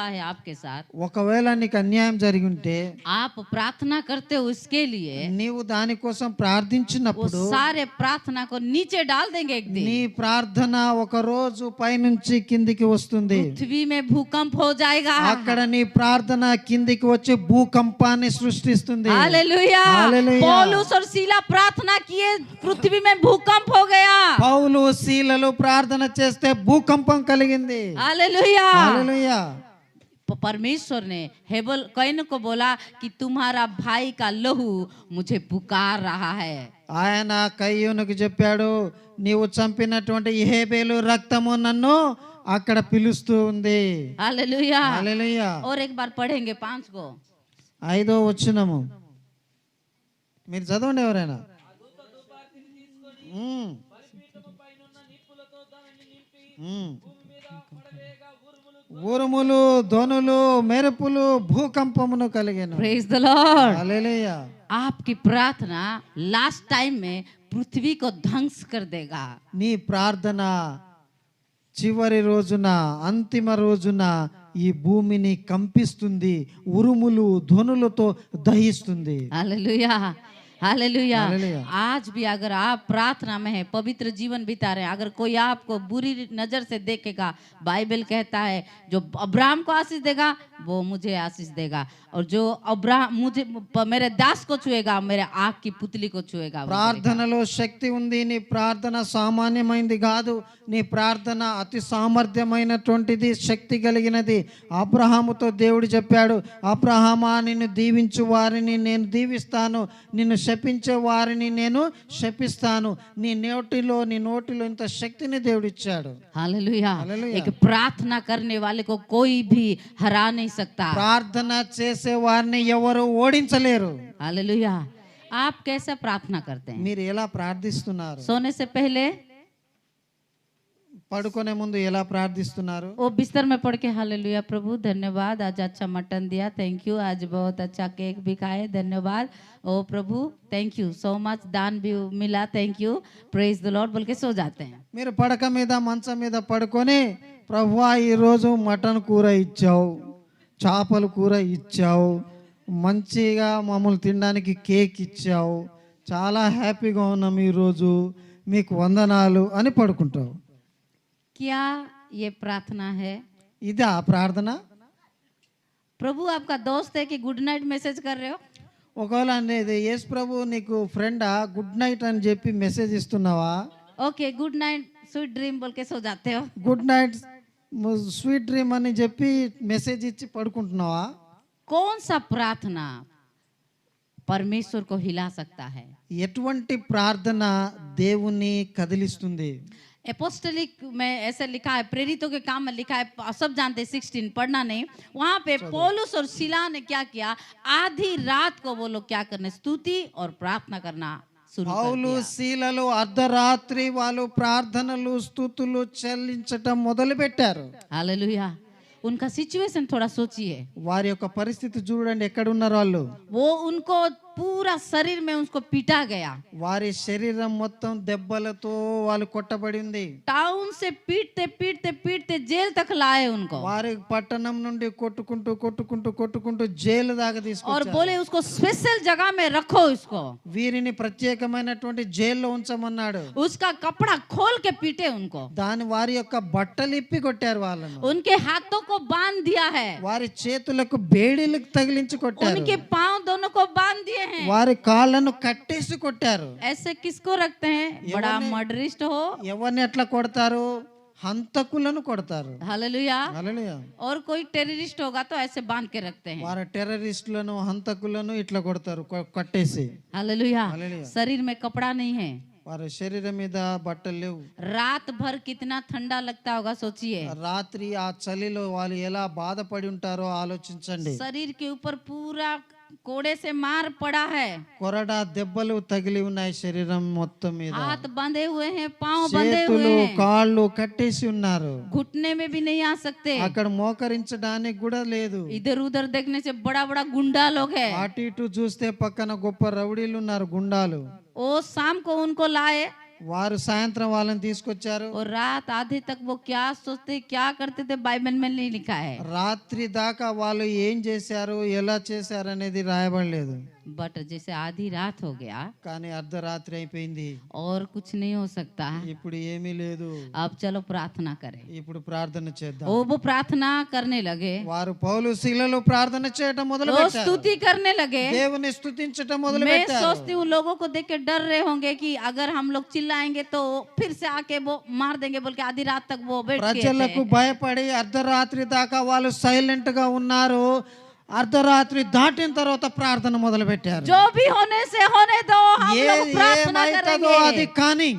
है आपके साथ, ఒకవేళ నీకు అన్యాయం జరిగి ఉంటే आप प्रार्थना करते हो उसके लिए, నీవు దానికోసం वो ప్రార్థించినప్పుడు सारे प्रार्थना को नीचे डाल देंगे एक दिन। నీ ప్రార్థన ఒక రోజు పైనుంచి కిందికి వస్తుంది. पृथ्वी में भूकंप हो जाएगा। అక్కడ నీ ప్రార్థన కిందికి వచ్చి భూకంపాన్ని సృష్టిస్తుంది. हालेलुया। हालेलुया। पौलुस और सीला प्रार्थना किए, पृथ्वी में भूकंप हो गया। పౌలు శీలలు ప్రార్థన చేస్తే భూకంపం కలిగింది. हालेलुया। హల్లెలూయా. परमेश्वर ने हेबल कैन को बोला कि तुम्हारा भाई का लहू मुझे पुकार रहा है। ఆయన కయ్యూనుకు చెప్పాడు, నీవు చంపినటువంటి హేబేలు రక్తము నన్ను అక్కడ పిలుస్తూ ఉంది. हालेलुया। హల్లెలూయా. और एक बार पढ़ेंगे 5 को। 5వ వచనము మీరు చదవండి ఎవరైనా. ఉమ్. ఉమ్. ఉరుములు, ధ్వనులు, మెరుపులు, భూకంపమును కలిగెను. Praise the Lord. హల్లెలూయా. आपकी प्रार्थना लास्ट टाइम में पृथ्वी को ध्वंस कर देगा। నీ ప్రార్థన చివరి రోజున, అంతిమ రోజున ఈ భూమిని కంపిస్తుంది, ఉరుములు ధ్వనులతో దహిస్తుంది. Hallelujah, hallelujah. हालेलुया। आज भी अगर आप प्रार्थना में है, पवित्र जीवन बिता रहे हैं, अगर कोई आपको बुरी नजर से देखेगा, बाइबल कहता है जो अब्राहम को आशीष देगा वो मुझे आशीष देगा, और जो अब्राहम मुझे मेरे दास को छुएगा, मेरे आग की पुतली को छुएगा। वो करेगा। ప్రార్థనలో శక్తి ఉంది. నీ ప్రార్థన సామాన్యమైనది కాదు, నీ ప్రార్థన అతి సామర్థ్యమైనటువంటిది, శక్తి కలిగినది. అబ్రహాముతో దేవుడు చెప్పాడు, అబ్రహామా నిన్ను దీవించు వారిని నేను దీవిస్తాను, నిన్ను శపించే వారిని నేను శపిస్తాను. నీ నోటిలో ఇంత శక్తిని దేవుడు ఇచ్చాడు. हालेलुया। हालेलुया। एक प्रार्थना करने वाले को कोई भी हरा नहीं सकता। ప్రార్థన చేసే వారిని ఎవరు ఓడించలేరు. हालेलुया। आप कैसा प्रार्थना करते हैं? మీరు ఎలా ప్రార్థిస్తున్నారు? सोने से पहले పడుకునే ముందు ఎలా ప్రార్థిస్తున్నారు? वो बिस्तर में पड़ के हालेलुया प्रभु धन्यवाद, आज अच्छा मटन दिया, थैंक यू, आज बहुत अच्छा केक भी खाए, धन्यवाद ओ प्रभु, थैंक यू सो मच, दान भी मिला, thank you, praise the Lord बोल के सो जाते हैं। మీరు పడక మీద మంచం మీద పడుకొని ప్రభువా ఈరోజు మటన్ కూర ఇచ్చావు, చేపల కూర ఇచ్చావు, మంచిగా మమ్మల్ని తినడానికి కేక్ ఇచ్చావు, చాలా హ్యాపీగా ఉన్నాం ఈరోజు, మీకు వందనాలు అని పడుకుంటావు. क्या ये प्रार्थना है? ఇదా ప్రార్థన? प्रभु आपका दोस्त है कि गुड नाइट मैसेज कर रहे हो? ఒకవేళ అనేది యేసు ప్రభు నీకు ఫ్రెండా, గుడ్ నైట్ అని చెప్పి మెసేజ్ ఇస్తున్నావా? Okay good night sweet dream बोल के सो जाते हो? గుడ్ నైట్ స్వీట్ డ్రీమ్ అని చెప్పి మెసేజ్ ఇచ్చి పడుకుంటున్నావా? कौन सा प्रार्थना परमेश्वर को हिला सकता है? ఎటువంటి ప్రార్థన దేవుని కదిలిస్తుంది? एपोस्टलिक में ऐसे लिखा है, प्रेरितों के काम में लिखा है, सब जानते हैं 16 पढ़ना नहीं, वहां पे पौलुस और सिला ने क्या किया, आधी रात को वो लोग क्या करने, स्तुति और प्रार्थना करना शुरू कर పౌలు दिया। శీలలు అర్ధరాత్రి వాళ్ళు ప్రార్థనలు స్తుతులు చెల్లించటం మొదలు పెట్టారు. हालेलुया। उनका सिचुएशन थोड़ा सोचिए, వారి యొక్క పరిస్థితి చూడండి, ఎక్కడ ఉన్నారు వాళ్ళు. वो उनको पूरा शरीर में उसको पीटा गया, వారి శరీరం మొత్తం దెబ్బలతో వాళ్ళు కొట్టబడి ఉంది. टाउन से पीटते पीटते पीटते जेल तक लाए उनको, వారి పట్టణం నుండి కొట్టుకుంటూ కొట్టుకుంటూ కొట్టుకుంటూ జైలు దాకా और తీసుకొచ్చారు. बोले उसको स्पेशल जगह में रखो, इसको వీరిని ప్రత్యేకమైనటువంటి జైల్లో ఉంచమన్నాడు. उसका कपड़ा खोल के पीटे उनको, వారి యొక్క బట్టలు ఇప్పి కొట్టారు వాళ్ళను. उनके हाथों को बांध दिया है, వారి చేతులకు బేడీలు తగిలించి కొట్టారు. उनके पांव दोनों को बांध दिए हैं। వారి కాళ్ళను కట్టేసి కొట్టారు. ऐसे किसको रखते हैं? बड़ा मर्डरिस्ट हो, ఎవరిని ఎట్లా కొడతారు? హంతకులను కొడతారు. हालेलुया, హల్లెలూయా. और कोई टेररिस्ट होगा तो ऐसे बांध के रखते हैं, వారి టెర్రరిస్టులను హంతకులను ఇట్లా కొడతారు కట్టేసి. हालेलुया। हालेलुया। शरीर में कपड़ा नहीं है, వారి శరీరం మీద బట్టలు లేవు. रात भर कितना ठंडा लगता होगा सोचिए, రాత్రి ఆ చలిలో వాళ్ళు ఎలా బాధపడి ఉంటారో ఆలోచించండి. शरीर के ऊपर पूरा कोड़े से मार पड़ा है, కొరడా దెబ్బలు తగిలి ఉన్నాయి శరీరం మొత్తం మీద. हाथ बंधे हुए हैं, पांव बंधे हुए చేతులు हैं, కాళ్ళు కట్టేసి ఉన్నారు. घुटने में भी नहीं आ सकते, అక్కడ మోకరించడానికి కూడా లేదు. इधर उधर देखने से बड़ा बड़ा गुंडा लोग है, అటు ఇటు చూస్తే పక్కన గొప్ప రౌడీలు ఉన్నారు, గుండాలు. वो शाम को उनको लाए వారు సాయంత్రం వాళ్ళని తీసుకొచ్చారు. और रात आधे तक वो क्या सोचते क्या करते थे बाइबल में नहीं लिखा है, రాత్రి దాకా వాళ్ళు ఏం చేశారు, ఎలా చేశారు అనేది రాయబడలేదు. बट जैसे आधी रात हो गया కానీ అర్ధరాత్రి అయిపోయింది, और कुछ नहीं हो सकता, ఇప్పుడు ఏమీ లేదు. अब चलो प्रार्थना करें। ఇప్పుడు ప్రార్థన చేద్దాం. वो प्रार्थना करने लगे, వారు పౌలు శీలలు ప్రార్థన చేయటం మొదలు वो పెట్టారు. स्तुति करने लगे। దేవుని స్తుతించటం మొదలు मैं పెట్టారు. सोचती हूँ लोगों को देख के डर रहे होंगे कि अगर हम लोग चिल्लाएंगे तो फिर से आके वो मार देंगे बोल के आधी रात तक वो बैठ के ప్రజలకు భయపడి అర్ధరాత్రి దాకా వాళ్ళు సైలెంట్ గా ఉన్నారు. అర్ధరాత్రి దాటిన తర్వాత ప్రార్థన మొదలు పెట్టారు. जो भी होने से होने दो, हम लोग प्रार्थना ఏమైతుందో అది करेंगे। కానీ,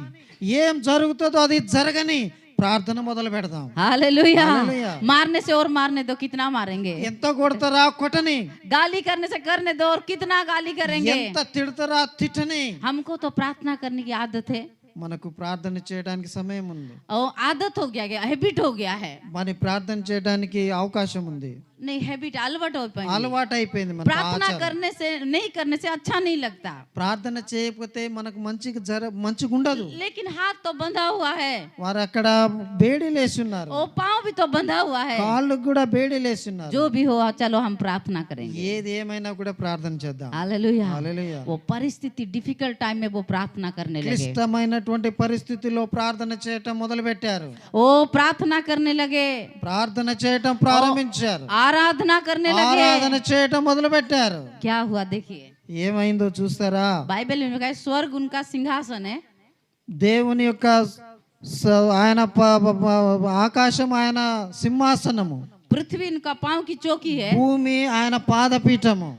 ఏం జరుగుతుందో అది జరగని ప్రార్థన మొదలు పెడదాం. हालेलुया। हालेलुया। मारने से और मारने दो, कितना मारेंगे? ఎంత కొడతారా కొట్టని, गाली करने से करने दो और कितना गाली करेंगे? ఎంత తిడతారా తిట్టని. हमको तो प्रार्थना करने की आदत है, మనకు ప్రార్థన చేయడానికి సమయం ఉంది, और आदत हो गया, हैबिट हो गया है, మన ప్రార్థన చేయడానికి అవకాశం ఉంది. नहीं हैबिट अलवट हो पाएंगे। అలవాటు అయిపోయింది మన प्रार्थना ఆచారం. करने से नहीं करने से अच्छा नहीं लगता, ప్రార్థన చేయకపోతే మనకు మంచిగా ఉండదు. लेकिन हाथ तो बंधा हुआ है, వారు అక్కడ బేడీలేసి ఉన్నారు, वो पाँव भी तो बंधा हुआ है। కాళ్ళకు కూడా బేడీలేసి ఉన్నారు. जो भी हो चलो हम प्रार्थना करेंगे। ఏది ఏమైనా కూడా ప్రార్థన చేద్దాం. हालेलुया। హల్లెలూయా. वो परिस्थिति डिफिकल्ट टाइम में वो प्रार्थना करने लगे, క్లిష్టమైనటువంటి పరిస్థితిలో ప్రార్థన చేయటం మొదలు పెట్టారు. वो प्रार्थना करने लगे, ప్రార్థన చేయటం ప్రారంభించారు. आराधना करने लगे। ఆరాధన చేయటం మొదలు పెట్టారు. क्या हुआ देखिए, ఏమైందో చూస్తారా? बाइबल में लिखा है स्वर्ग उनका सिंहासन है, దేవుని యొక్క ఆయన ఆకాశం ఆయన సింహాసనము, पृथ्वी उनका पांव की चौकी है, భూమి ఆయన పాదపీఠము.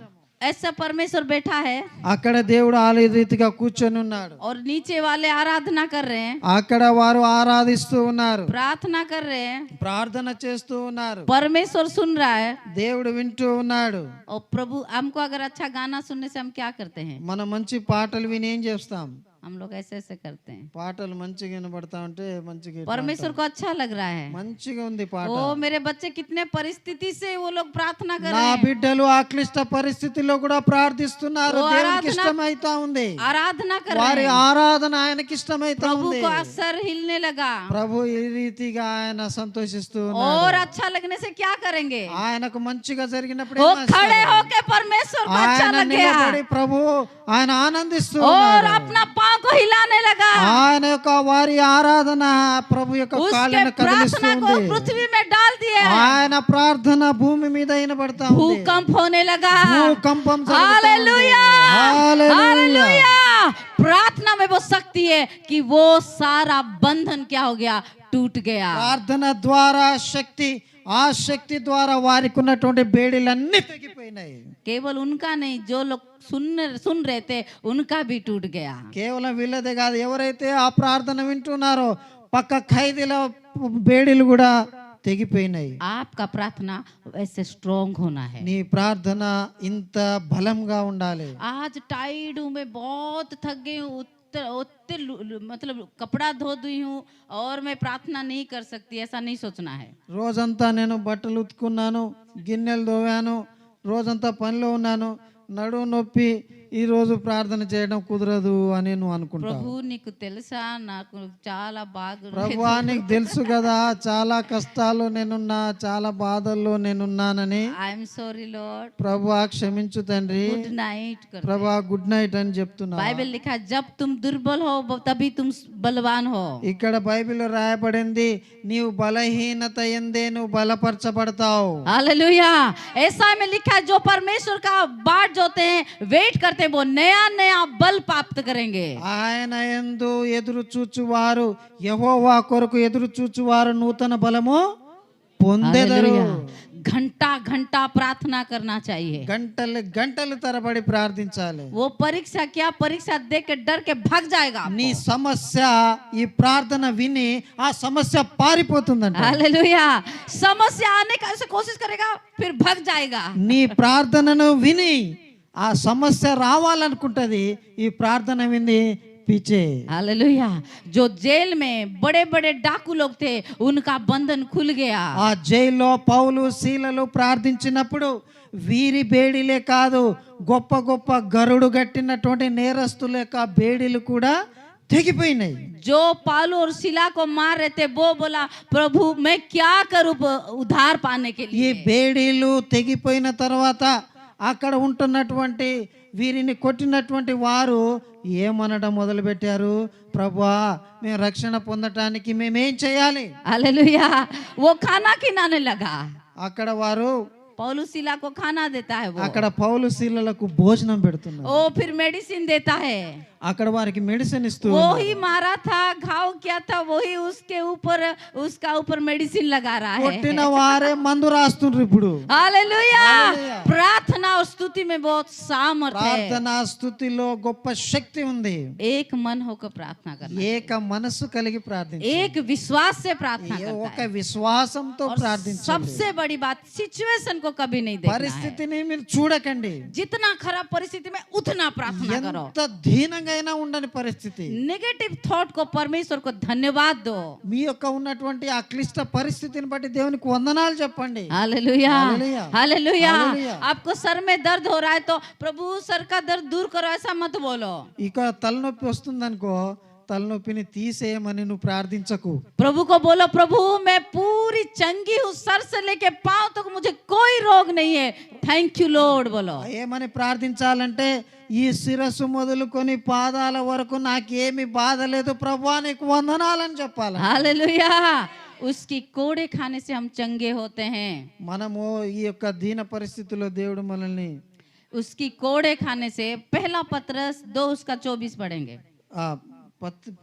ऐसा परमेश्वर बैठा है అక్కడ దేవుడు ఆ రీతిగా కూర్చొని ఉన్నాడు. और नीचे वाले आराधना कर रहे हैं, అక్కడ వారు ఆరాధిస్తూ ఉన్నారు, प्रार्थना कर रहे हैं, ప్రార్థన చేస్తూ ఉన్నారు. परमेश्वर सुन रहा है। దేవుడు వింటూ ఉన్నాడు. और प्रभु हमको अगर अच्छा गाना सुनने से हम क्या करते हैं? మనం మంచి పాటలు విని ఏం చేస్తాం? हम लोग ऐसे ऐसे करते हैं। పాటలు మంచిగా వినబడతా ఉంటే మంచిగా ఇట్లా परमेश्वर को अच्छा लग रहा है। మంచిగా ఉంది పాట. ओ मेरे बच्चे कितने परिस्थिति से वो लोग प्रार्थना कर నా रहे हैं, బిడ్డలు ఆ క్లిష్ట పరిస్థితిలో కూడా ప్రార్థిస్తున్నారు. ఓ దేవునికి ఆరాధన- ఇష్టమైతా ఉంది. आराधना कर వారి रहे हैं। ఆరాధన ఆయనకి ఇష్టమైతా प्रभु ఉంది. को असर हिलने लगा ప్రభు ఈ రీతిగా ఆయన సంతోషిస్తూ ఉన్నాడు. और अच्छा लगने से क्या करेंगे? ఆయనకు మంచిగా జరిగినప్పుడు वो ఏం చేస్తారు? खड़े होके परमेश्वर को अच्छा ఆయన लग गया నిలబడి ప్రభు ఆయన ఆనందిస్తూ और ఉన్నాడు. अपना पांव को हिलाने लगा। ఆయన యొక్క వారి ఆరాధన ప్రభు యొక్క उसके కాళ్ళను కదిలిస్తూ प्रार्थना को ఉంది. पृथ्वी में डाल दिए। ఆయన ప్రార్థన భూమి మీద వినబడతా ఉంది. भूकंप होने लगा। భూకంపం జరుగుతా ఉంది. Hallelujah hallelujah. हालेलुया। प्रार्थना में वो शक्ति है कि वो सारा बंधन क्या हो गया? टूट गया। ప్రార్థన ద్వారా శక్తి, ఆ శక్తి ద్వారా వారికి ఉన్నటువంటి బేడీలన్నీ తెగిపోయినాయి. केवल उनका नहीं, जो लोग सुन रहे थे उनका भी टूट गया। కేవలం వీళ్ళదే కాదు, ఎవరైతే ఆ ప్రార్థన వింటున్నారో పక్క ఖైదీల బేడీలు కూడా తెగిపోయినాయి. आपका प्रार्थना वैसे स्ट्रॉन्ग होना है। నీ ప్రార్థన ఇంత బలంగా ఉండాలి. आज टाइड हूँ, मैं बहुत थक गई हूँ, मतलब कपड़ा धो दी हूँ और मैं प्रार्थना नहीं कर सकती, ऐसा नहीं सोचना है। రోజంతా నేను బట్టలు ఉతుకున్నాను, గిన్నెలు తోవాను, రోజంతా పనిలో ఉన్నాను, నడుము నొప్పి, ఈ రోజు ప్రార్థన చేయడం కుదరదు అని నువ్వు అనుకుంటావు. ప్రభు నీకు తెలుసా, నాకు చాలా బాగా ప్రభువా నీకు తెలుసు కదా, చాలా కష్టాలు నేనున్నా, చాలా బాధల్లో నేనున్నానని. ఐఎమ్ సారీ లార్డ్, ప్రభువా క్షమించు తండ్రి, गुड नाइट कर। ప్రభువా గుడ్ నైట్ అని చెప్తున్నా. बाइबल लिखा जब तुम दुर्बल हो तभी तुम बलवान हो। ఇక్కడ బైబిల్లో రాయబడింది, నీవు బలహీనత ఎందే నువ్వు బలపరచబడతావు. हालेलुया। ऐसा में लिखा है जो परमेश्वर का बाट जोते हैं, वेट करते हैं, वो नया नया बल प्राप्त करेंगे। ఆయన యందు ఎదురు చూచువారు, యెహోవా కొరకు ఎదురు చూచువారు నూతన బలము పొందెదరు. घंटा घंटा प्रार्थना करना चाहिए। గంటలు గంటలు తరబడి ప్రార్థించాలి. वो परीक्षा क्या परीक्षा देख के डर के भाग जाएगा। నీ సమస్య ఈ ప్రార్థన విని ఆ సమస్య పారిపోతుందంట. हालेलुया। समस्या आने का ऐसे कोशिश करेगा, फिर भाग जाएगा। నీ ప్రార్థనను విని ఆ సమస్య రావాలనుకుంటది, ఈ ప్రార్థన విని पीछे। हालेलुया। जो जेल में बड़े बड़े डाकू लोग थे, उनका बंधन खुल गया। ఆ జైల్లో పౌలు శీలలు ప్రార్థించినప్పుడు వీరి బేడీలే కాదు, గొప్ప గొప్ప గరుడు గట్టినటువంటి నేరస్తుల యొక్క బేడీలు కూడా తెగిపోయినాయి. जो पालू और शिला को मार रहे थे, वो बोला प्रभु मैं क्या करूं उद्धार पाने के ఈ लिए। బేడీలు తెగిపోయిన తర్వాత అక్కడ ఉంటున్నటువంటి వీరిని కొట్టినటువంటి వారు ఏమనడం మొదలు పెట్టారు, ప్రభువా మేము రక్షణ పొందటానికి మేమేం చేయాలి? हालेलुया। वो खाना खिलाने लगा। అక్కడ వారు पौलू शिला को खाना देता है वो। అక్కడ పౌలు శీలలకు భోజనం పెడుతున్నారు. वो फिर मेडिसिन देता है। అక్కడ వారికి మెడిసిన్ ఇస్తూ वो ही मारा था, घाव किया था, वही उसके ऊपर उसका ऊपर मेडिसिन लगा रहा है। కొట్టిన వారే మందు రాస్తుండ్రు ఇప్పుడు. हालेलुया। हालेलुया। प्रार्थना और स्तुति में बहुत सामर्थ्य है। ప్రార్థన స్తుతిలో గొప్ప శక్తి ఉంది. एक मन होकर प्रार्थना करना, ఏక మనసు కలిగి ప్రార్థించాలి. एक विश्वास से प्रार्थना ఒక करना है। విశ్వాసంతో और ప్రార్థించాలి. सबसे बड़ी बात, सिचुएशन को कभी नहीं देखना है। పరిస్థితిని మీరు చూడకండి. जितना खराब परिस्थिति में उतना प्रार्थना करो। ఎంత దీనంగా అయినా ఉండని పరిస్థితి, नेगेटिव थॉट को परमेश्वर को धन्यवाद दो। మీ యొక్క ఉన్నటువంటి ఆ క్లిష్ట పరిస్థితిని బట్టి దేవునికి వందనాలు చెప్పండి. Hallelujah hallelujah. हालेलुया। हालेलुया। आपको सर में दर्द हो रहा है तो प्रभु सर का दर्द दूर करो, ऐसा मत बोलो। ఇక తలనొప్పి వస్తుందనుకో, తలనొప్పిని తీసేయమని నువ్వు ప్రార్థించకు. प्रभु को बोलो, प्रभु मैं पूरी चंगी हूँ, सर से लेके पांव तक मुझे कोई रोग नहीं है, थैंक यू लॉर्ड बोलो। ఏమని ప్రార్థించాలంటే, ఈ శిరస్సు మొదలుకొని పాదాల వరకు నాకేమి బాధ లేదు ప్రభువా నీకు వందనాలని చెప్పాలి. हालेलुया। उसकी कोड़े खाने से हम चंगे होते हैं। మనము ఈ యొక్క దీన పరిస్థితిలో దేవుడు మనల్ని उसकी कोड़े खाने से, पहला पत्रस 2 उसका 24 पढ़ेंगे। ఆ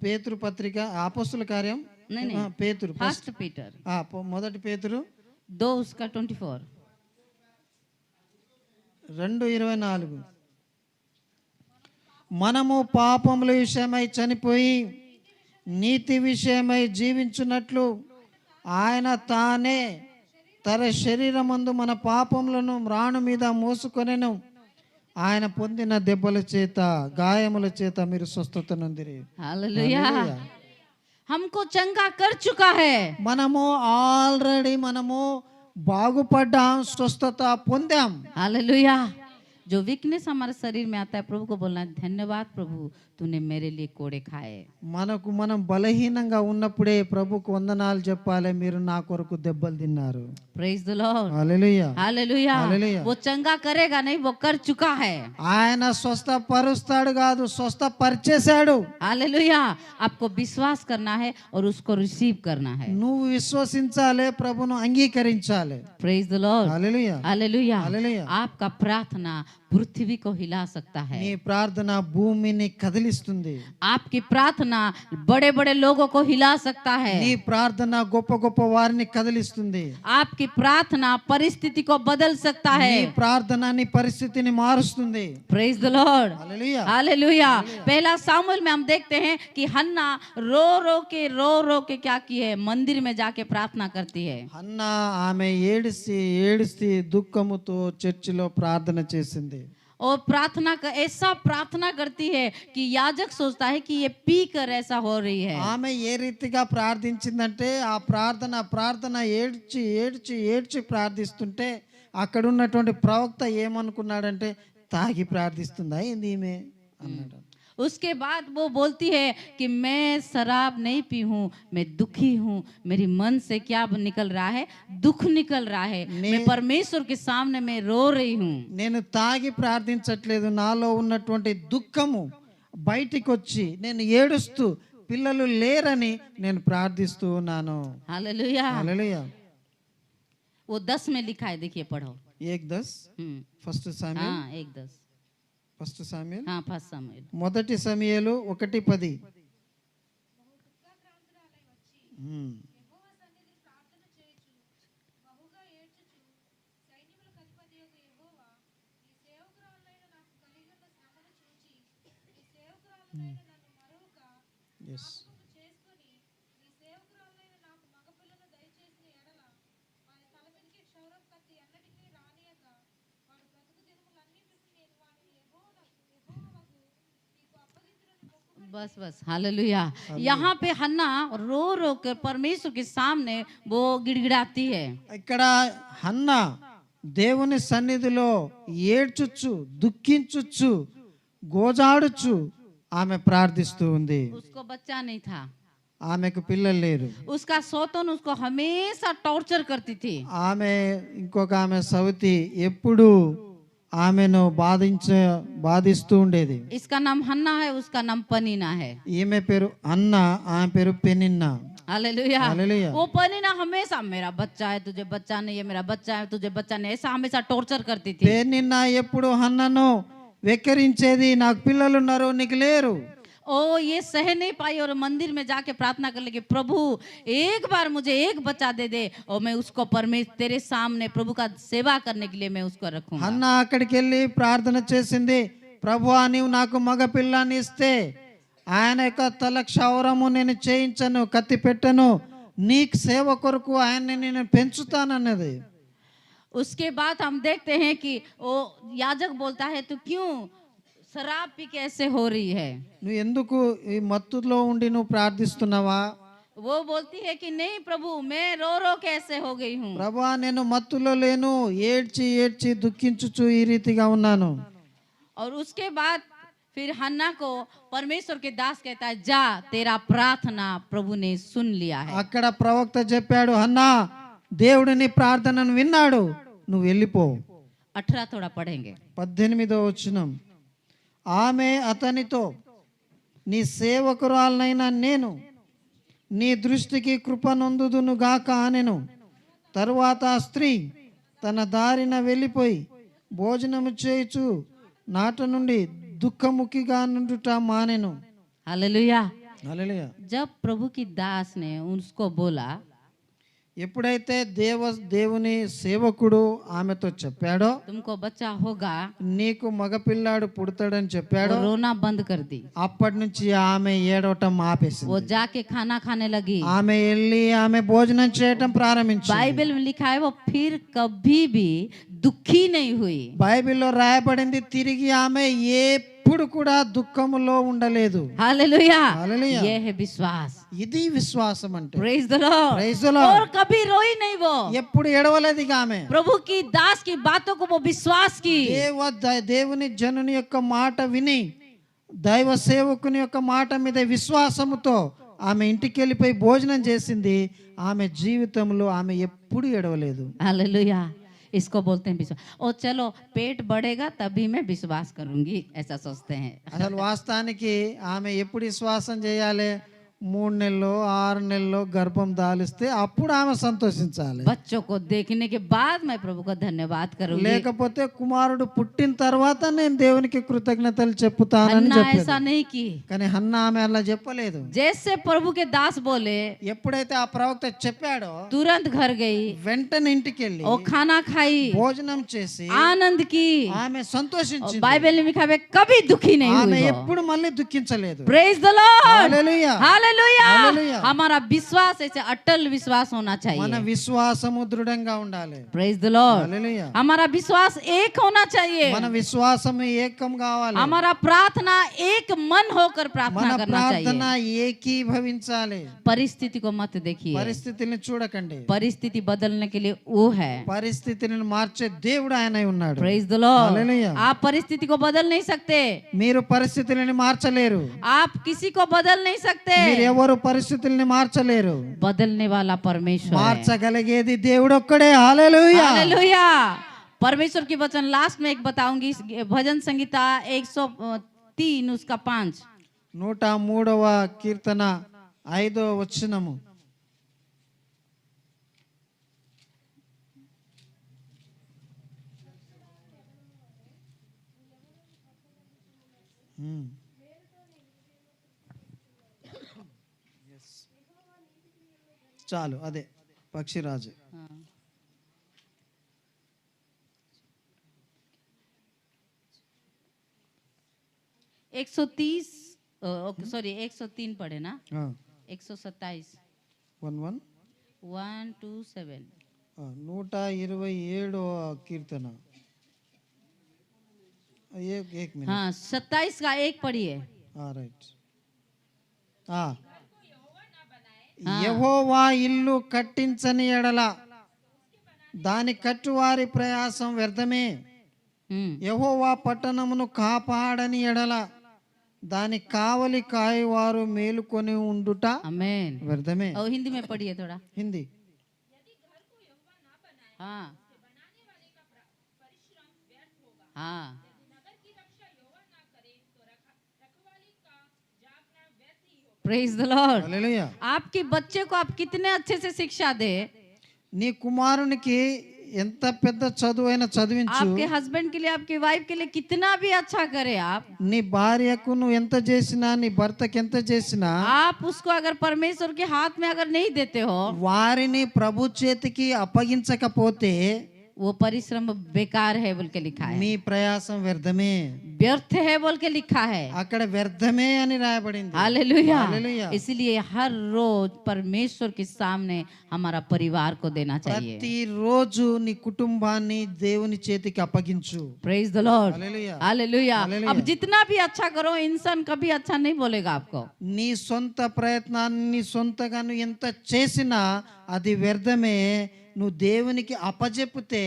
పేతురు పత్రిక అపోస్తుల కార్యం नहीं नहीं, పేతురు फर्स्ट पीटर మొదటి పేతురు 2 उसका 24। 2:24 మనము పాపముల విషయమై చనిపోయి నీతి విషయమై జీవించున్నట్లు ఆయన తానే తన శరీరమందు మన పాపములను మ్రాణు మీద మోసుకొనెను. ఆయన పొందిన దెబ్బల చేత గాయముల చేత మీరు స్వస్థత నొందిరి. हालेलुया हमको चंगा कर चुका है. మనము ఆల్రెడీ బాగుపడ్డాం, స్వస్థత పొందాం. हालेलुया जो वीकनेस हमारे शरीर में आता है प्रभु को बोलना है धन्यवाद प्रभु तूने मेरे लिए कोड़े खाए. మనం బలహీనంగా ఉన్నప్పుడే ప్రభుకు వందనాలు చెప్పాలి, మీరు నా కొరకు దెబ్బలు తిన్నారు. Praise the Lord. Hallelujah. Hallelujah hallelujah. वो चंगा करेगा नहीं वो कर चुका है. ఆయన స్వస్థపరుస్తాడు కాదు, స్వస్థపరిచేశాడు. हालेलुया आपको विश्वास करना है और उसको रिसीव करना है. నువ్వు విశ్వసించాలి, ప్రభును అంగీకరించాలి. Praise the Lord. Hallelujah. Hallelujah hallelujah. आपका प्रार्थना पृथ्वी को हिला सकता है. నీ ప్రార్థన భూమిని కదిలిస్తుంది. आपकी प्रार्थना बड़े बड़े लोगों को हिला सकता है. నీ ప్రార్థన గొప్ప గొప్ప వారిని కదిలిస్తుంది. आपकी प्रार्थना परिस्थिति को बदल सकता నీ है. ప్రార్థన నీ పరిస్థితిని మారుస్తుంది. Praise the Lord. Hallelujah. Hallelujah पहला सामुएल में हम देखते हैं कि हन्ना रो रो के क्या की है मंदिर में जाके प्रार्थना करती है. హన్నా ఆమె ఏడిసి దుఃఖముతో చర్చిలో ప్రార్థన చేసింది. और प्रार्थना का ऐसा प्रार्थना करती है कि याजक सोचता है कि ये पी कर ऐसा हो रही है. ఆమె ఏ రీతిగా ప్రార్థించిందంటే ఆ ప్రార్థన ఏడ్చి ప్రార్థిస్తుంటే అక్కడ ఉన్నటువంటి ప్రవక్త ఏమనుకున్నాడంటే తాగి ప్రార్థిస్తుందా ఏంది ఈమె అన్నాడు. उसके बाद वो बोलती है कि मैं शराब नहीं पी हूँ, मैं दुखी हूँ, मेरी मन से क्या निकल रहा है, दुख निकल रहा है, मैं परमेश्वर के सामने मैं रो रही हूँ. నేను తాగి ప్రార్థించట్లేదు, నాలో ఉన్నటువంటి దుఃఖము బయటికి వచ్చి నేను ఏడుస్తూ పిల్లలు లేరని నేను ప్రార్థిస్తూ ఉన్నాను. Hallelujah hallelujah. वो 10 में लिखा है देखिए पढ़ो. 1:10 ఫస్ట్ సామ్యుయేల్ हाँ 1:10 ఫస్ట్ సామ్యుయేల్ हाँ फर्स्ट सामुएल. మొదటి సమూయేలు 1:10. ఎస్ बस हालेलुया. यहाँ पे हन्ना रो कर परमेश्वर के सामने वो गिड़गिड़ाती है. ఇక్కడ హన్నా దేవుని సన్నిధిలో ఏడ్చుచ్చు, దుఃఖించుచ్చు, గోజాడుచ్చు ఆమె ప్రార్థిస్తూ ఉంది. उसको बच्चा नहीं था. ఆమెకు పిల్లలు లేరు. उसका सौतन उसको हमेशा टॉर्चर करती थी. ఆమె ఇంకొక ఆమె సవతి ఎప్పుడు ఆమెను బాధిస్తూ ఉండేది. इसका नाम हन्ना है उसका नाम पनीना है. ఈమె పేరు అన్న, ఆమె పేరు పెనిన్నా. हालेलुया. हालेलुया. वो पनीना हमेशा मेरा बच्चा है तुझे बच्चा नहीं है, मेरा बच्चा है तुझे बच्चा नहीं, ऐसा हमेशा टॉर्चर करती थी. పెనిన్నా ఎప్పుడు హన్నను వెక్కిరించేది, నాకు పిల్లలు ఉన్నారు నీకు లేరు. ओ ये सह नहीं पाई और मंदिर में जाके प्रार्थना कर लगी प्रभु एक बार मुझे एक बच्चा दे दे और मैं उसको परमेश्वर तेरे सामने प्रभु का सेवा करने के लिए मैं उसको रखूंगा. అన్న అక్కడికి వెళ్ళి ప్రార్థన చేసింది, ప్రభువా నీవు నాకు మగ పిల్లాన్ని ఇస్తే ఆయన యొక్క తల క్షౌరము నేను చేయించను, కత్తి పెట్టను, నీకు సేవ కొరకు ఆయన్ని నేను పెంచుతానన్నది. उसके बाद हम देखते हैं कि वो याजक बोलता है तो क्यों शराब पी के ऐसे हो रही है. నువ్వు ఎందుకు ఈ మత్తులో ఉండి నువ్వు ప్రార్థిస్తున్నావా? वो बोलती है कि नहीं प्रभु मैं रो के ऐसे हो गई हूँ. ప్రభువా నేను మత్తులో లేను, ఏడ్చి దుఃఖించుచు ఈ రీతిగా ఉన్నాను. और उसके बाद फिर हन्ना को परमेश्वर के दास कहता है जा तेरा प्रार्थना प्रभु ने सुन लिया है. అక్కడ ప్రవక్త చెప్పాడు, అన్నా దేవుడు నీ ప్రార్థనను విన్నాడు, నువ్వు వెళ్ళిపో. 18 थोड़ा पढ़ेंगे. 18వ వచనం. ఆమె అతనితో నీ సేవకురాలనైన నేను నీ దృష్టికి కృప నొందుదును గాక అనెను. తరువాత ఆ స్త్రీ తన దారిన వెళ్ళిపోయి భోజనము చేయుచు నాట నుండి దుఃఖముఖిగా నుండుట మానెను. हालेलुया. హల్లెలూయా. जब प्रभु की दास ने उसको बोला ఎప్పుడైతే దేవుని సేవకుడు ఆమెతో చెప్పాడో, तुमको बच्चा होगा, నీకు మగపిల్లాడు పుడతాడని वो చెప్పాడో, रोना बंद कर दी। అప్పటి నుంచి ఆమె ఏడవటం वो ఆపేసింది. जाके खाना खाने लगी। ఆమె వెళ్ళి ఆమె భోజనం చేయటం ప్రారంభించింది. बाइबल में लिखा है वो फिर कभी भी दुखी नहीं हुई। బైబిల్లో రాయబడింది, తిరిగి ఆమె ఎప్పుడు కూడా దుఃఖములో ఉండలేదు. Hallelujah, hallelujah. ये है विश्वास। ఇది విశ్వాసం అంటే. Praise the Lord. Praise the Lord। और कभी रोई नहीं वो, ఎప్పుడు ఎడవలేదు ఇక ఆమె. प्रभु की दास की बातों को वो विश्वास की। దేవుని జనుని యొక్క మాట విని, దైవ సేవకుని యొక్క మాట మీద విశ్వాసముతో ఆమె ఇంటికి వెళ్ళిపోయి భోజనం చేసింది. ఆమె జీవితంలో ఆమె ఎప్పుడు ఎడవలేదు. हालेलुया, इसको बोलते हैं विश्वास। और चलो पेट बढ़ेगा तभी मैं विश्वास करूंगी, ऐसा सोचते हैं। అసలు వాస్తవానికి ఆమె ఎప్పుడు విశ్వాసం చేయాలి? 3 నెలలు 6 నెలలు గర్భం దాలిస్తే అప్పుడు ఆమె సంతోషించాలి. बच्चों को देखने के बाद मैं प्रभु का धन्यवाद करूंगी। లేకపోతే కుమారుడు పుట్టిన తర్వాత నేను దేవునికి కృతజ్ఞతలు చెప్పుతానని अन्ना చెప్పాడు. ऐसा नहीं की। కానీ హన్నా ఆమె అలా చెప్పలేదు. जैसे प्रभु के दास बोले, ఎప్పుడైతే ఆ ప్రవక్త చెప్పాడో तुरंत घर गई వెంటనే ఇంటికి వెళ్ళి और खाना खाई, భోజనం చేసి आनंद की। ఆమె और సంతోషించింది. बाइबल में लिखा है कभी दुखी नहीं ఆమె हुई वो। ఎప్పుడు మళ్ళీ దుఃఖించలేదు. Praise the Lord. Hallelujah. Hallelujah. Hallelujah. हमारा विश्वास ऐसे अटल विश्वास होना మన चाहिए। విశ్వాసము దృఢంగా ఉండాలి. Praise the Lord. హల్లెలూయా. हमारा विश्वास एक होना चाहिए। మన విశ్వాసం ఏకం కావాలి. हमारा प्रार्थना एक मन होकर మన प्रार्थना करना ప్రార్థన चाहिए। ఏకీభవించాలి. परिस्थिति को मत देखिए, పరిస్థితుల్ని చూడకండి. परिस्थिति बदलने के लिए वो है। పరిస్థితులను మార్చే దేవుడు ఆయన ఉన్నాడు. Praise the Lord. हालेलुया। आप परिस्थिति को बदल नहीं सकते, మీరు పరిస్థితులను మార్చలేరు. आप किसी को बदल नहीं सकते। మీరు ఎవరు పరిస్థితుల్ని మార్చలేరు. बदलने वाला परमेश्वर है। మార్చగలిగేది దేవుడు ఒక్కడే. హల్లెలూయా. हालेलुया। परमेश्वर की वचन लास्ट में एक बताऊंगी, भजन संगीता 103 उसका 5। 103వ కీర్తన 5వ వచనము. చాలు, అదే పక్షిరాజు. 130 सॉरी 103 पढ़े ना, ఆ, 127 11 127। 127వ కీర్తన. एक मिनट. हाँ 27 का 1 पढ़िए। రైట్. యెహోవా ఇల్లు కట్టించని ఎడల దాని కట్టువారి ప్రయాసం వ్యర్థమే. యెహోవా పట్టణమును కాపాడని ఎడల దాని కావలి కాయవారు మేలుకొని ఉండుట आमेन। వ్యర్థమే. और हिंदी में पढ़िए थोड़ा। హిందీ. हाँ हाँ प्रेज द लॉर्ड। హల్లెలూయా. आपके बच्चे को आप कितने अच्छे से शिक्षा दे, నీ కుమారునికి ఎంత పెద్ద చదువైనా చదివించు. आपके हस्बैंड के लिए, आपकी वाइफ के लिए कितना भी अच्छा करे आप, నీ భార్యకు నువ్వు ఎంత చేసినా, నీ భర్తకి ఎంత చేసినా, आप उसको अगर परमेश्वर के हाथ में अगर नहीं देते हो, వారిని ప్రభు చేతికి అప్పగించకపోతే वो परिश्रम बेकार है बोल के लिखा है, మీ ప్రయాసం వ్యర్థమే. व्यर्थ है बोल के लिखा है। అక్కడ వ్యర్థమే అని రాయబడింది. हालेलुया। हालेलुया। इसलिए हर रोज परमेश्वर के सामने हमारा परिवार को देना चाहिए। ప్రతిరోజు నీ కుటుంబాన్ని దేవుని చేతికి అప్పగించు. Praise the Lord. Hallelujah. Hallelujah. Hallelujah. अब जितना भी अच्छा करो, इंसान कभी अच्छा नहीं बोलेगा आपको। నీ సొంత ప్రయత్నాన్ని సొంతగా నువ్వు ఎంత చేసినా అది వ్యర్థమే. నువ్వు దేవునికి అప్పజెప్పితే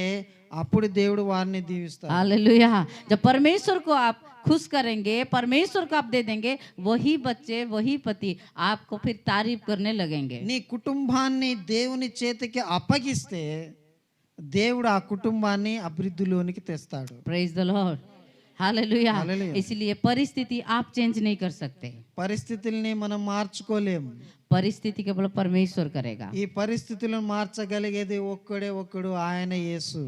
అప్పుడు దేవుడు వారిని దీవిస్తాడు. हालेलुया। जब परमेश्वर को आप खुश करेंगे, परमेश्वर को आप दे देंगे, वही बच्चे, वही पति आपको फिर तारीफ करने लगेंगे। నీ కుటుంబాన్ని దేవుని చేతికి అప్పగిస్తే దేవుడు ఆ కుటుంబాన్ని అభివృద్ధిలోనికి తెస్తాడు. Praise the Lord. Hallelujah. Hallelujah. इसलिए परिस्थिति आप चेंज नहीं कर सकते, పరిస్థితుల్ని మనం మార్చుకోలేము. परिस्थिति केवल परमेश्वर करेगा। ఈ పరిస్థితులను మార్చగలిగేది ఒక్కడు, ఆయన యేసు.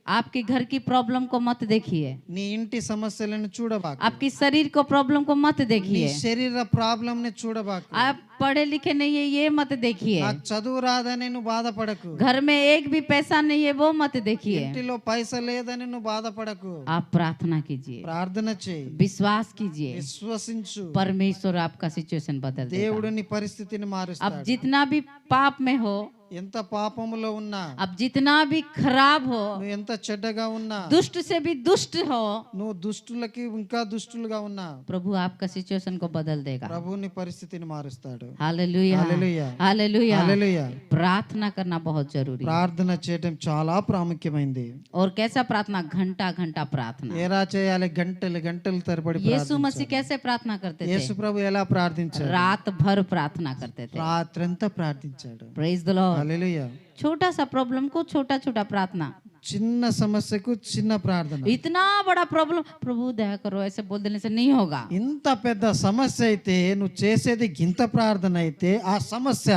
आपके घर की प्रॉब्लम को मत देखिए, నీ ఇంటి సమస్యలను చూడబాకు. आपकी शरीर को प्रॉब्लम को मत నీ देखिए, శరీర ప్రాబ్లం ని చూడబాకు. आप पढ़े लिखे नहीं है ये मत देखिए, నాకు చదువు రాదని నువ్వు బాధపడకు, घर में एक भी पैसा नहीं है वो मत देखिए, ఇంటిలో పైస లేదని నువ్వు బాధపడకు, आप प्रार्थना कीजिए, ప్రార్థన చేయి, विश्वास कीजिए, విశ్వసించు, परमेश्वर आपका सिचुएशन बदल देगा। దేవుడు నీ పరిస్థితిని अब మారుస్తాడు. जितना भी पाप में हो, ఎంత పాపములో ఉన్నా, अब जितना भी खराब हो, నువ్వు ఎంత చెడ్డగా ఉన్నా, दुष्ट से भी दुष्ट हो, నువ్వు దుష్టులకి ఇంకా దుష్టులుగా ఉన్నా, प्रभु आपका सिचुएशन को बदल देगा। ప్రభు నీ పరిస్థితిని మారుస్తాడు. Hallelujah, hallelujah, hallelujah. హల్లెలూయా. प्रार्थना करना बहुत जरूरी है। ప్రార్థన చేయటం చాలా ప్రాముఖ్యమైంది. और कैसा प्रार्थना? घंटा घंटा प्रार्थना। ఎలా చేయాలి? గంటలు గంటలు తరబడి यीशु मसीह कैसे प्रार्थना करते थे? యేసు ప్రభు ఎలా ప్రార్థించాడు? रात भर प्रार्थना करते थे। రాత్రంతా ప్రార్థించాడు. Praise the Lord. హల్లెలూయా. छोटा सा प्रॉब्लम को छोटा छोटा प्रार्थना, చిన్న సమస్యకు చిన్న ప్రార్థన. इतना बड़ा प्रॉब्लम प्रभु दया करो ऐसे बोल देने से नहीं होगा। ఇంత పెద్ద సమస్య అయితే నువ్వు చేసేది గింత ప్రార్థన అయితే ఆ సమస్య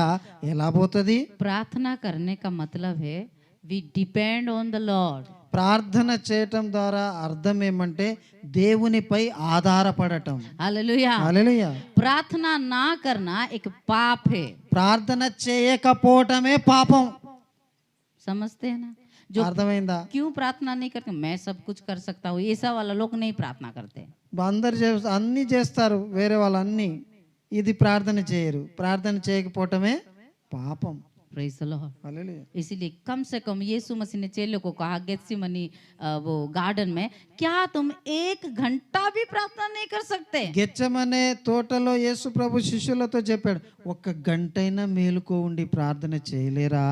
ఎలా పోతుంది? प्रार्थना करने का मतलब है we depend on the Lord. ప్రార్థన చేయటం ద్వారా అర్థం ఏమంటే దేవునిపై ఆధారపడటం. हालेलुया। హల్లెలూయా. प्रार्थना ना करना एक पाप है, ప్రార్థన చేయకపోవటమే పాపం. समझते हैं ना? जो అర్థమైందా? क्यों प्रार्थना नहीं करते? मैं सब कुछ कर सकता हूँ, ऐसा वाला लोग नहीं प्रार्थना करते। అందరు అన్ని చేస్తారు, వేరే వాళ్ళు అన్ని, ఇది ప్రార్థన చేయరు. ప్రార్థన చేయకపోవటమే పాపం. Praise the Lord. హల్లెలూయా. इसीलिए कम से कम यीशु मसीह ने चेलों को कहा गेत्सेमनी वो गार्डन में, क्या तुम 1 घंटा भी प्रार्थना नहीं कर सकते? గెచ్చమనే తోటలో యేసు ప్రభు శిష్యులతో చెప్పాడు, ఒక్క గంటైనా మేలుకో ఉండి ప్రార్థన చేయలేరా?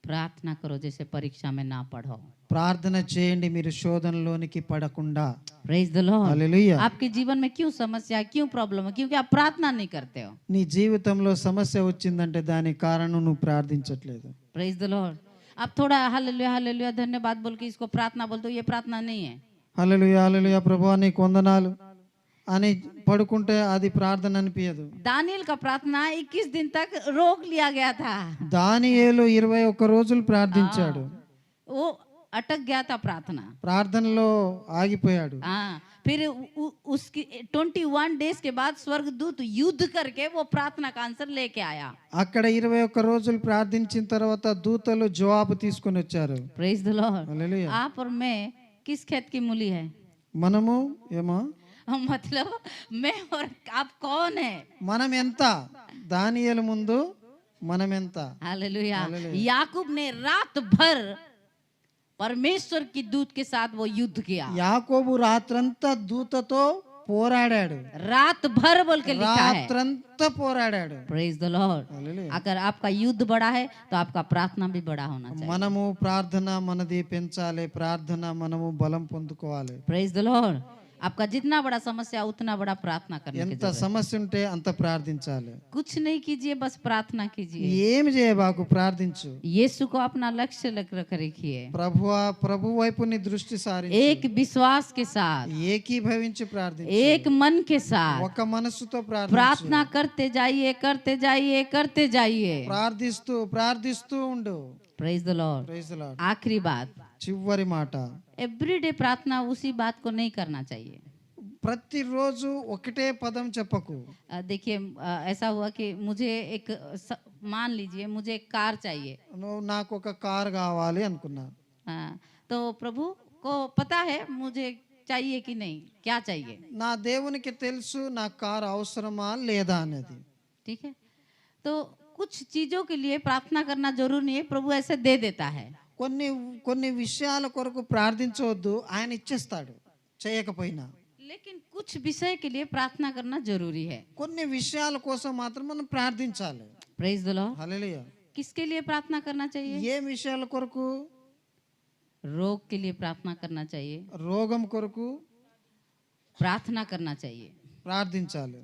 प्रार्थना करो जैसे परीक्षा में ना पढ़ो। ప్రార్థన చేయండి మీరు శోధనలోనికి పడకుండా. Praise the Lord. హల్లెలూయా. आपके जीवन में क्यों समस्या, क्यों प्रॉब्लम है? क्योंकि आप प्रार्थना नहीं करते हो। నీ జీవితంలో సమస్య వచ్చిందంటే దానికి కారణం నువ్వు ప్రార్థించట్లేదు. Praise the Lord. आप थोड़ा हालेलुया हालेलुया धन्यवाद बोल के इसको प्रार्थना बोलते हो, ये प्रार्थना नहीं है। హల్లెలూయా హల్లెలూయా ప్రభువా నీకు వందనాలు అని పడుకుంటే అది ప్రార్థన అనిపించదు. दानियल का प्रार्थना 21 दिन तक रोक लिया गया था, దానియేలు 21 రోజులు ప్రార్థించాడు. वो अटक गया था प्रार्थना। ప్రార్థనలో ఆగిపోయాడు. हाँ, फिर उसकी 21 डेज के बाद स्वर्गदूत युद्ध करके वो प्रार्थना का आंसर लेके आया। అక్కడ 21 రోజులు ప్రార్థించిన తర్వాత దూతలు జవాబు తీసుకొని వచ్చారు. Praise the Lord. హల్లెలూయా. आप और मैं किस खेत की मूली है? మనము ఏమో मतलब मैं और आप कौन है? మనం ఎంత? దానియేలు ముందు మనం ఎంత? हालेलुया। हालेलुया। याकूब ने रात भर परमेश्वर की दूत के साथ वो युद्ध किया। యాకోబు రాత్రంతా దూతతో పోరాడాడు. रात भर बोल के लिखा है। రాత్రంతా పోరాడాడు. Praise the Lord. హల్లెలూయా. अगर आपका युद्ध बड़ा है तो आपका प्रार्थना भी बड़ा होना चाहिए। మనము ప్రార్థన మనది పెంచాలి, ప్రార్థన మనము బలం పొందుకోవాలి. Praise the Lord. आपका जितना बड़ा समस्या उतना बड़ा प्रार्थना करने की ఎంత जरूरत है। సమస్య ఉంటే అంత ప్రార్థించాలి. कुछ नहीं कीजिए, बस प्रार्थना कीजिए। ఏమి చేయబాకు, ప్రార్థించు. यीशु को अपना लक्ष्य रख रखिए, ప్రభువా ప్రభు వైపు నీ దృష్టి సారించి एक विश्वास के साथ, ఏకీభవించి ప్రార్థించు. एक मन के साथ ఒక మనసుతో ప్రార్థించు. प्रार्थना करते जाइए, करते जाइए, करते जाइए। ప్రార్థిస్తూ ప్రార్థిస్తూ ఉండు. Praise the Lord. Praise the Lord. आखिरी बात, చివరి మాట, एवरीडे प्रार्थना उसी बात को नहीं करना चाहिए। ప్రతిరోజు ఒకటే పదం చెప్పకు. देखिए ऐसा हुआ कि मुझे एक मान लीजिए मुझे एक कार चाहिए। నువ్వు నాకు ఒక కార్ కావాలి అనుకున్నా. तो प्रभु को पता है मुझे चाहिए कि नहीं, क्या चाहिए। నా దేవునికి తెలుసు నా కార్ అవసరమా లేదా అనేది. ठीक है, तो कुछ चीजों के लिए प्रार्थना करना जरूरी नहीं है, प्रभु ऐसे दे देता है। కొన్ని కొన్ని విషయాల కొరకు ప్రార్థించవద్దు, ఆయన ఇచ్చేస్తాడు చేయకపోయినా. लेकिन कुछ विषय के लिए प्रार्थना करना जरूरी है। కొన్ని విషయాల కోసం మాత్రం మనం ప్రార్థించాలి. Praise the Lord. హల్లెలూయా. किसके लिए प्रार्थना करना चाहिए? ఏ విషయాల కొరకు? रोग के लिए प्रार्थना करना चाहिए, రోగం కొరకు प्रार्थना करना चाहिए, ప్రార్థించాలి.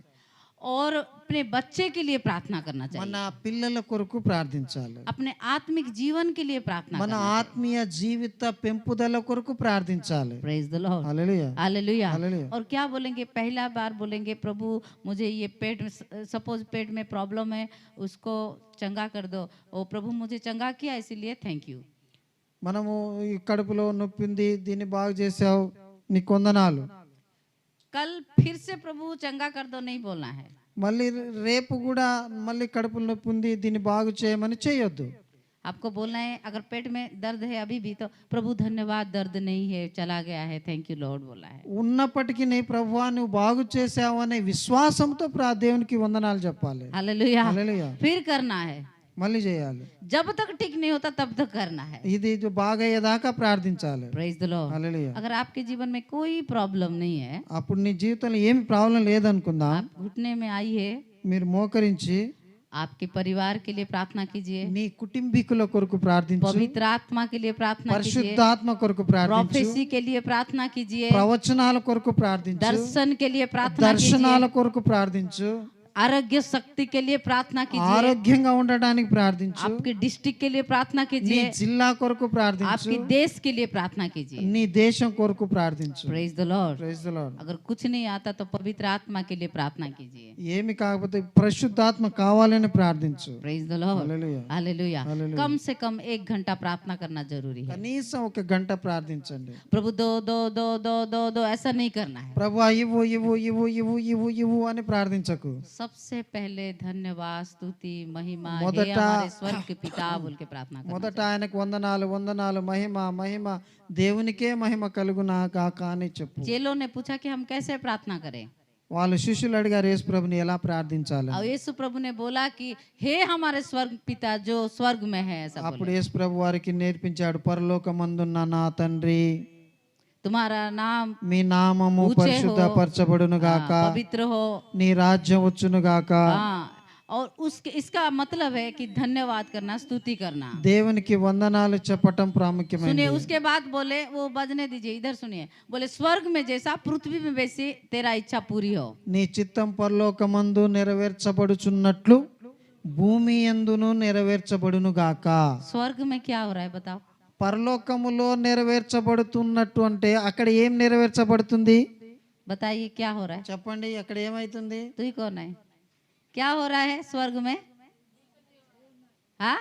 और अपने बच्चे के लिए प्रार्थना करना మన चाहिए, పిల్లల కొరకు ప్రార్థించాలి. अपने आत्मिक जीवन के लिए प्रार्थना మన करना। ఆత్మీయ జీవిత పెంపుదల కొరకు ప్రార్థించాలి. Praise the Lord. Hallelujah. Hallelujah. Hallelujah. और क्या बोलेंगे? पहला बार बोलेंगे प्रभु मुझे ये पेट में, सपोज पेट में प्रॉब्लम है, उसको चंगा कर दो। ओ प्रभु मुझे चंगा किया इसीलिए थैंक यू। మనము ఈ కడుపులో నొప్పింది, దీన్ని బాగు చేసావు, నీకు వందనాలు. कल फिर से प्रभु चंगा कर दो नहीं बोलना है। మళ్ళీ రేపు కూడా మళ్ళీ కడుపులో నొప్పి ఉంది దీన్ని బాగు చేయమని చేయొద్దు. आपको बोलना है अगर पेट में दर्द है अभी भी तो प्रभु धन्यवाद दर्द नहीं है चला गया है थैंक यू लॉर्ड बोला है। ఉన్నప్పటికీ నీ ప్రభువా నువ్వు బాగు చేసావు అనే విశ్వాసంతో దేవునికి వందనాలు చెప్పాలి. हालेलुया। హల్లెలూయా. फिर करना है, మళ్ళీ చేయాలి. जब तक ठीक नहीं होता तब तक करना है। ఇది బాగయ్యేదాకా ప్రార్థించాలి. Praise the Lord. హల్లెలూయా. अगर आपके जीवन में कोई प्रॉब्लम नहीं है, అప్పుడు నీ జీవితంలో ఏమి ప్రాబ్లం లేదనుకుందాం, आप घुटने में आइए, మీరు మోకరించి आपके परिवार के लिए प्रार्थना कीजिए, నీ కుటుంబీకుల కొరకు ప్రార్థించు, पवित्र आत्मा के लिए प्रार्थना कीजिए, పరిశుద్ధాత్మ కొరకు ప్రార్థించు, प्रोफेसी के लिए प्रार्थना कीजिए, ప్రవచనాల కొరకు ప్రార్థించు, दर्शन के लिए प्रार्थना कीजिए, దర్శనాల కొరకు ప్రార్థించు, आरोग्य शक्ति के लिए प्रार्थना कीजिए, ఆరోగ్యంగా ఉండడానికి ప్రార్థించు, आपके डिस्ट्रिक्ट के लिए प्रार्थना నీ कीजिए, జిల్లా కొరకు ప్రార్థించు, आपके देश के लिए प्रार्थना कीजिए। నీ దేశం కొరకు ప్రార్థించు. Praise the Lord. Praise the Lord. अगर कुछ नहीं आता तो पवित्र आत्मा के लिए प्रार्थना कीजिए। ఏమి కాకపోతే పరిశుద్ధాత్మ కావాలని ప్రార్థించు. Praise the Lord. Hallelujah. Hallelujah. Hallelujah. कम से कम 1 घंटा प्रार्थना करना जरूरी है। కనీసం 1 గంట ప్రార్థించండి. प्रभु दो दो दो दो दो दो ऐसा नहीं करना है। ప్రభువా ఇవ్వు ఇవ్వు ఇవ్వు ఇవ్వు ఇవ్వు ఇవ్వు అని ప్రార్థించకు. सबसे पहले धन्यवाद स्तुति महिमा हे మొదట हमारे स्वर्ग के पिता बोल के प्रार्थना करना। మొదట ఆయనకు వందనాలు వందనాలు మహిమ మహిమ దేవునికే మహిమ కలుగునా గాక అని చెప్పు. चेलों ने पूछा कि हम कैसे प्रार्थना करें, వాళ్ళు శిష్యులు అడిగారు యేసు ప్రభుని ఎలా ప్రార్థించాలి. और यीशु प्रभु ने बोला कि हे हमारे स्वर्ग पिता जो स्वर्ग में है ऐसा అప్పుడు बोले। యేసు ప్రభు వారికి నేర్పించాడు, పరలోకమందున్న నా తండ్రి तुम्हारा नाम మీ నామము ऊंचे हो, పరిశుద్ధపరచబడును గాక, पवित्र हो। నీ రాజ్యం వచ్చును గాక. हाँ, और उसके इसका मतलब है कि धन्यवाद करना स्तुति करना। దేవునికి వందనాలు చెప్పటం सुनिए ప్రాముఖ్యమైనది. उसके बाद बोले वो बजने दीजिए, इधर सुनिए, बोले स्वर्ग में जैसा पृथ्वी में वैसी तेरा इच्छा पूरी हो। నీ చిత్తం పరలోకమందు నెరవేర్చబడుచున్నట్లు భూమి యందును నెరవేర్చబడును గాక. स्वर्ग में क्या हो रहा है बताओ। పరలోకములో నెరవేర్చబడుతున్నట్టు అంటే అక్కడ ఏం నెరవేర్చబడుతుంది बताइए क्या हो रहा है। చెప్పండి, అక్కడ ఏమైతుంది? तू ही कौन है, क्या हो रहा है स्वर्ग में? हाँ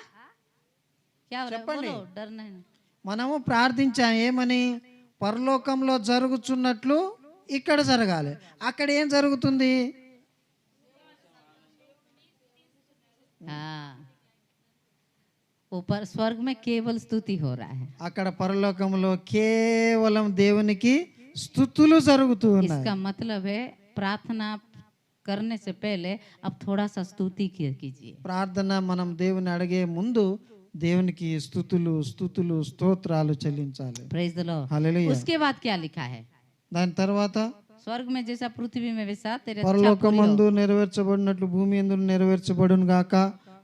क्या हो रहा है, చెప్పండి. बोलो, डरना है। మనము ప్రార్థించాం ఏమని? పరలోకంలో జరుగుతున్నట్లు ఇక్కడ జరగాలి. అక్కడ ఏం జరుగుతుంది? हाँ, ऊपर स्वर्ग में केवल स्तुति हो रहा है। అక్కడ పరలోకంలో కేవలం దేవునికి స్తుతులు జరుగుతూ ఉన్నాయి. इसका मतलब है प्रार्थना करने से पहले अब थोड़ा सा स्तुति कीजिए। ప్రార్థన మనం దేవుని అడిగే ముందు దేవునికి స్తుతులు స్తుతులు స్తోత్రాలు చెల్లించాలి. Praise the Lord. హల్లెలూయా. उसके बाद क्या लिखा है, దాని తర్వాత स्वर्ग में जैसा पृथ्वी में वैसा तेरे इच्छा पूरी పరలోకమందు हो। నెరవేర్చబడినట్లు భూమి యందు నెరవేర్చబడును గాక.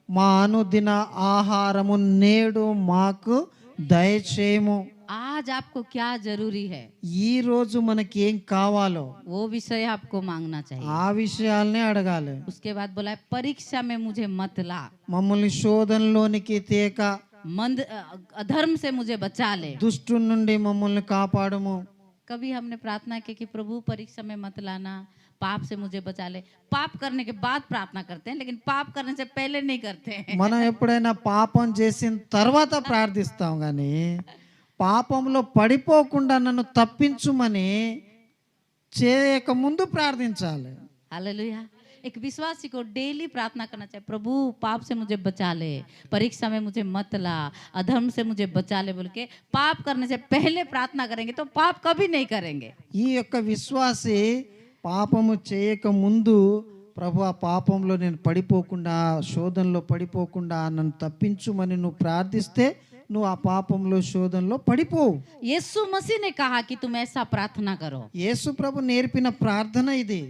మా అనుదిన ఆహారము నేడు మాకు దయచేయము. आज आपको क्या जरूरी है ఈ రోజు మనకి ఏం కావాలో वो विषय आपको मांगना चाहिए। ఆ విషయాల్ని అడగాలి. उसके बाद बोला है परीक्षा में मुझे मत ला, మమ్మల్ని శోధనలోనికి తేక, मंद अधर्म से मुझे बचा ले। దుష్టు నుండి మమ్మల్ని కాపాడము. कभी हमने प्रार्थना की कि प्रभु परीक्षा में मत लाना, पाप से मुझे बचा ले। पाप करने के बाद प्रार्थना करते हैं, लेकिन पाप करने से पहले नहीं करते हैं। మనం ఎప్పుడైనా పాపం చేసిన తర్వాత ప్రార్థిస్తాం కానీ పాపంలో పడిపోకుండా నన్ను తప్పించుమని చేయక ముందు ప్రార్థించాలి. हालेलुया। एक विश्वासी को डेली प्रार्थना करना चाहिए, प्रभु पाप से मुझे बचा ले, परीक्षा में मुझे मत ला, अधर्म से मुझे बचा ले बोल के पाप करने से पहले प्रार्थना करेंगे तो पाप कभी नहीं करेंगे। ఈ యొక్క విశ్వాసి పాపము చేయక ముందు ప్రభు ఆ పాపంలో నేను పడిపోకుండా శోధనలో పడిపోకుండా నన్ను తప్పించుమని నువ్వు ప్రార్థిస్తే నువ్వు ఆ పాపంలో శోధనలో పడిపోవు. यीशु मसीह ने कहा कि तुम ऐसा प्रार्थना करो। యేసు ప్రభు నేర్పిన ప్రార్థన ఇది.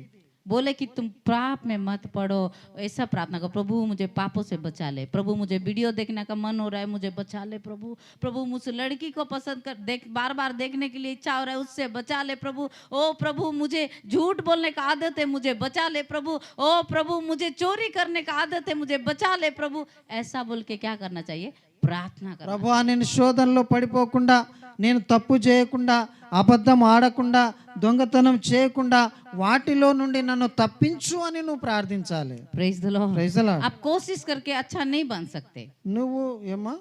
बोले कि तुम पाप में मत पड़ो, ऐसा प्रार्थना करो, प्रभु मुझे पापों से बचा ले, प्रभु मुझे वीडियो देखने का मन हो रहा है मुझे बचा ले, प्रभु प्रभु मुझे लड़की को पसंद कर देख बार बार देखने के लिए इच्छा हो रहा है उससे बचा ले प्रभु। ओ प्रभु मुझे झूठ बोलने का आदत है मुझे बचा ले प्रभु। ओ प्रभु मुझे चोरी करने का आदत है मुझे बचा ले प्रभु। ऐसा बोल के क्या करना चाहिए, प्रार्थना करना। ప్రభు నేను శోధనలో పడిపోకుండా, నేను తప్పు చేయకుండా, అబద్ధం ఆడకుండా, దొంగతనం చేయకుండా వాటిలో నుండి నన్ను తప్పించు అని నువ్వు ప్రార్థించాలి. Praise the Lord. Praise the Lord. आप कोशिश करके अच्छा नहीं बन सकते, నువ్వు ఏమా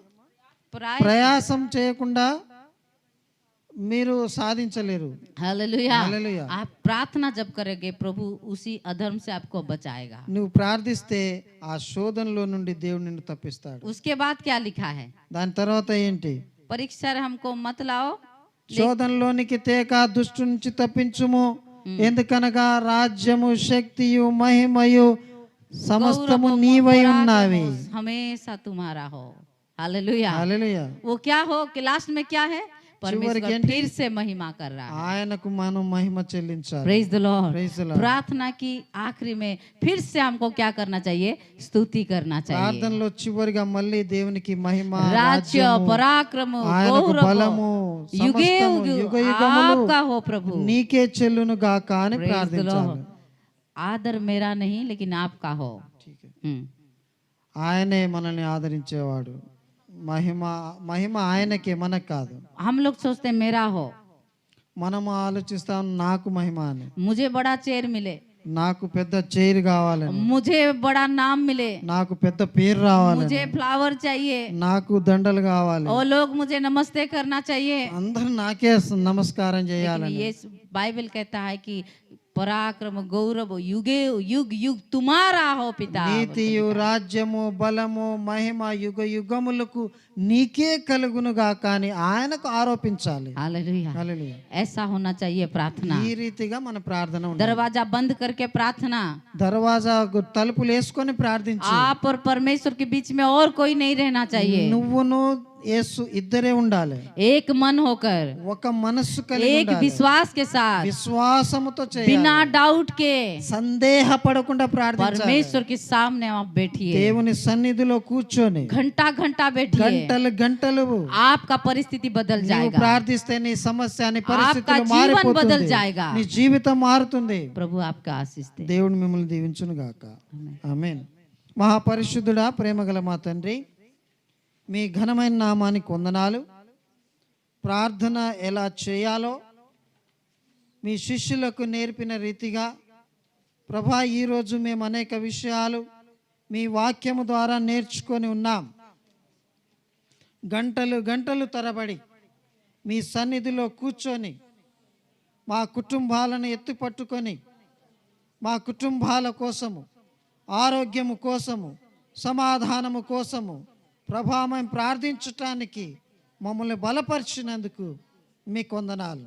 प्राय ప్రయాసం చేయకుండా మీరు సాధించలేరు. हालेलुया। हालेलुया। आप प्रार्थना जब करेंगे प्रभु उसी अधर्म से आपको बचाएगा। నువ్వు ప్రార్థిస్తే ఆ శోధనలో నుండి దేవుడు నిన్ను తప్పిస్తాడు. उसके बाद क्या लिखा है? దాని తర్వాత ఏంటి? परीक्षा हमको मत लाओ, శోధనలోనికి తేక దుష్టు నుంచి తప్పించుము, ఎందుకనగా రాజ్యము శక్తియు మహిమయు సమస్తము నీవై ఉన్నవి. हमेशा तुम्हारा हो। हालेलुया। హల్లెలూయా. वो क्या हो कि लास्ट में क्या है? परमेश्वर ఏంటి? फिर से महिमा कर रहा है। ఆయనకు మనం మహిమ చెల్లించాలి. Praise the Lord. Praise the Lord. प्रार्थना की आखिरी में फिर से हमको क्या करना चाहिए? स्तुति करना चाहिए। ప్రార్థనలో చివరిగా మళ్ళీ దేవునికి మహిమ, राज्य రాజ్యము, पराक्रम ఆయనకు गौरव బలము, युगे సమస్తము, युग యుగయుగములు आपका हो प्रभु। నీకే చెల్లును గాక అని Praise the ప్రార్థించాలి. Lord। आदर मेरा नहीं लेकिन आपका हो। ఆయనే మనల్ని ఆదరించేవాడు. మహిమ ఆయనకే, మనకు కాదు. हम लोग सोचते हैं मेरा हो, మనము ఆలోచిస్తాం నాకు మహిమ అని, मुझे बड़ा चेयर मिले, నాకు పెద్ద చైర్ కావాలని, मुझे बड़ा नाम मिले, నాకు పెద్ద పేరు రావాలని, मुझे फ्लावर चाहिए, నాకు దండలు కావాలి, और लोग मुझे नमस्ते करना चाहिए। అందరూ నాకే నమస్కారం लेकिन చేయాలని. ये बाइबल कहता है कि पराक्रम गौरव युगे युग युग तुम्हारा हो पिता। నీతియు రాజ్యము బలము మహిమ యుగ యుగములకు నీకే కలుగును గాక అని ఆయనకు ఆరోపించాలి. हालेलुया। హల్లెలూయా. ऐसा होना चाहिए प्रार्थना। ఈ రీతిగా మన ప్రార్థన ఉండాలి. दरवाजा बंद करके प्रार्थना, దర్వాజా తలుపులు వేసుకొని ప్రార్థించు. आप और परमेश्वर के बीच में और कोई नहीं रहना चाहिए। నువ్వును యేసు ఇద్దరే ఉండాలి. एक मन होकर, ఒక మనస్సు కలిగి एक ఉండాలి. विश्वास के साथ, విశ్వాసముతో చేయాలి. बिना डाउट के సందేహపడకుండా ప్రార్థించాలి. परमेश्वर के सामने आप बैठिए, దేవుని సన్నిధిలో కూర్చొని घंटा घंटा बैठिए, గంటలు గంటలు आपका परिस्थिति बदल నువ్వు जाएगा, ప్రార్థిస్తే నీ సమస్య, నీ పరిస్థితులు आपका जीवन बदल మారిపోతుంది, जाएगा। నీ జీవితం మారుతుంది. प्रभु आपका आशीष दे। దేవుడు మిమ్మల్ని దీవించును గాక. ఆమేన్. మహాపరిశుద్ధుడా, ప్రేమగల మా తండ్రి, మీ ఘనమైన నామానికి వందనాలు. ప్రార్థన ఎలా చేయాలో మీ శిష్యులకు నేర్పిన రీతిగా ప్రభా, ఈరోజు మేము అనేక విషయాలు మీ వాక్యము ద్వారా నేర్చుకొని ఉన్నాం. గంటలు గంటలు తరబడి మీ సన్నిధిలో కూర్చొని మా కుటుంబాలను ఎత్తుపట్టుకొని మా కుటుంబాల కోసము, ఆరోగ్యము కోసము, సమాధానము కోసము ప్రభా మేము ప్రార్థించటానికి మమ్మల్ని బలపరిచినందుకు మీకు వందనాలు.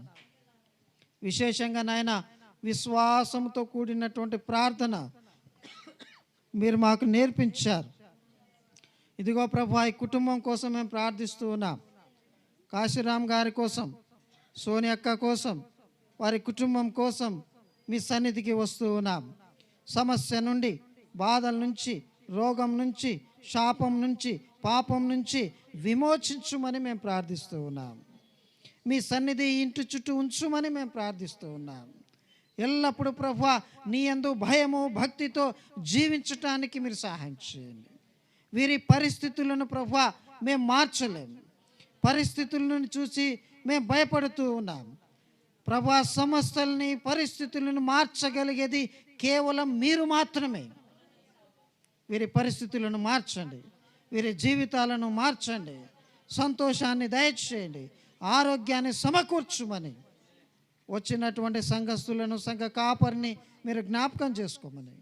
విశేషంగా నాయన విశ్వాసంతో కూడినటువంటి ప్రార్థన మీరు మాకు నేర్పించారు. ఇదిగో ప్రభా, ఈ కుటుంబం కోసం మేము ప్రార్థిస్తూ ఉన్నాం. కాశీరామ్ గారి కోసం, సోని అక్క కోసం, వారి కుటుంబం కోసం మీ సన్నిధికి వస్తూ ఉన్నాం. సమస్య నుండి, బాధల నుంచి, రోగం నుంచి, శాపం నుంచి, పాపం నుంచి విమోచించుమని మేము ప్రార్థిస్తూ ఉన్నాం. మీ సన్నిధి ఇంటి చుట్టూ ఉంచుమని మేము ప్రార్థిస్తూ ఉన్నాం. ఎల్లప్పుడూ ప్రభువా, నీ యందు భయము భక్తితో జీవించటానికి మీరు సహాయం చేయండి. వీరి పరిస్థితులను ప్రభువా మేము మార్చలేము. పరిస్థితులను చూసి మేము భయపడుతూ ఉన్నాం. ప్రభువా, సమస్యల్ని, పరిస్థితులను మార్చగలిగేది కేవలం మీరు మాత్రమే. వీరి పరిస్థితులను మార్చండి, వీరి జీవితాలను మార్చండి, సంతోషాన్ని దయచేయండి, ఆరోగ్యాన్ని సమకూర్చుమని, వచ్చినటువంటి సంఘస్థులను, సంఘ కాపరిని మీరు జ్ఞాపకం చేసుకోమని,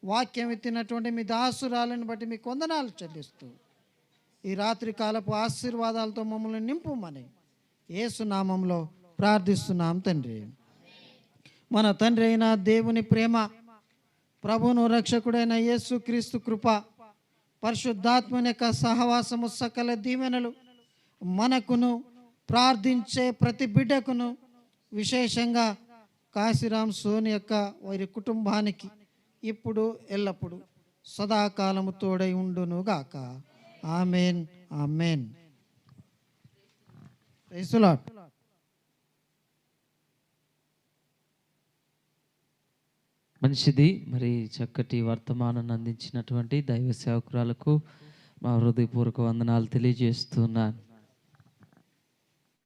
వాక్యం ఎత్తినటువంటి మీ దాసురాలను బట్టి మీకు వందనాలు చెల్లిస్తూ ఈ రాత్రి కాలపు ఆశీర్వాదాలతో మమ్మల్ని నింపుమని యేసు నామంలో ప్రార్థిస్తున్నాం తండ్రి. మన తండ్రి అయిన దేవుని ప్రేమ, ప్రభువును రక్షకుడైన యేసు క్రీస్తు కృప, పరిశుద్ధాత్మని యొక్క సహవాసము, సకల దీవెనలు మనకును, ప్రార్థించే ప్రతి బిడ్డకును, విశేషంగా కాశీరామ్ సోని యొక్క వారి కుటుంబానికి ఇప్పుడు ఎల్లప్పుడు సదాకాలము తోడై ఉండును గాక. Amen, amen. Praise the Lord. మంచిది. మరి చక్కటి వర్తమానాన్ని అందించినటువంటి దైవ సేవకురాలకు మా హృదయపూర్వక వందనాలు తెలియజేస్తున్నాను.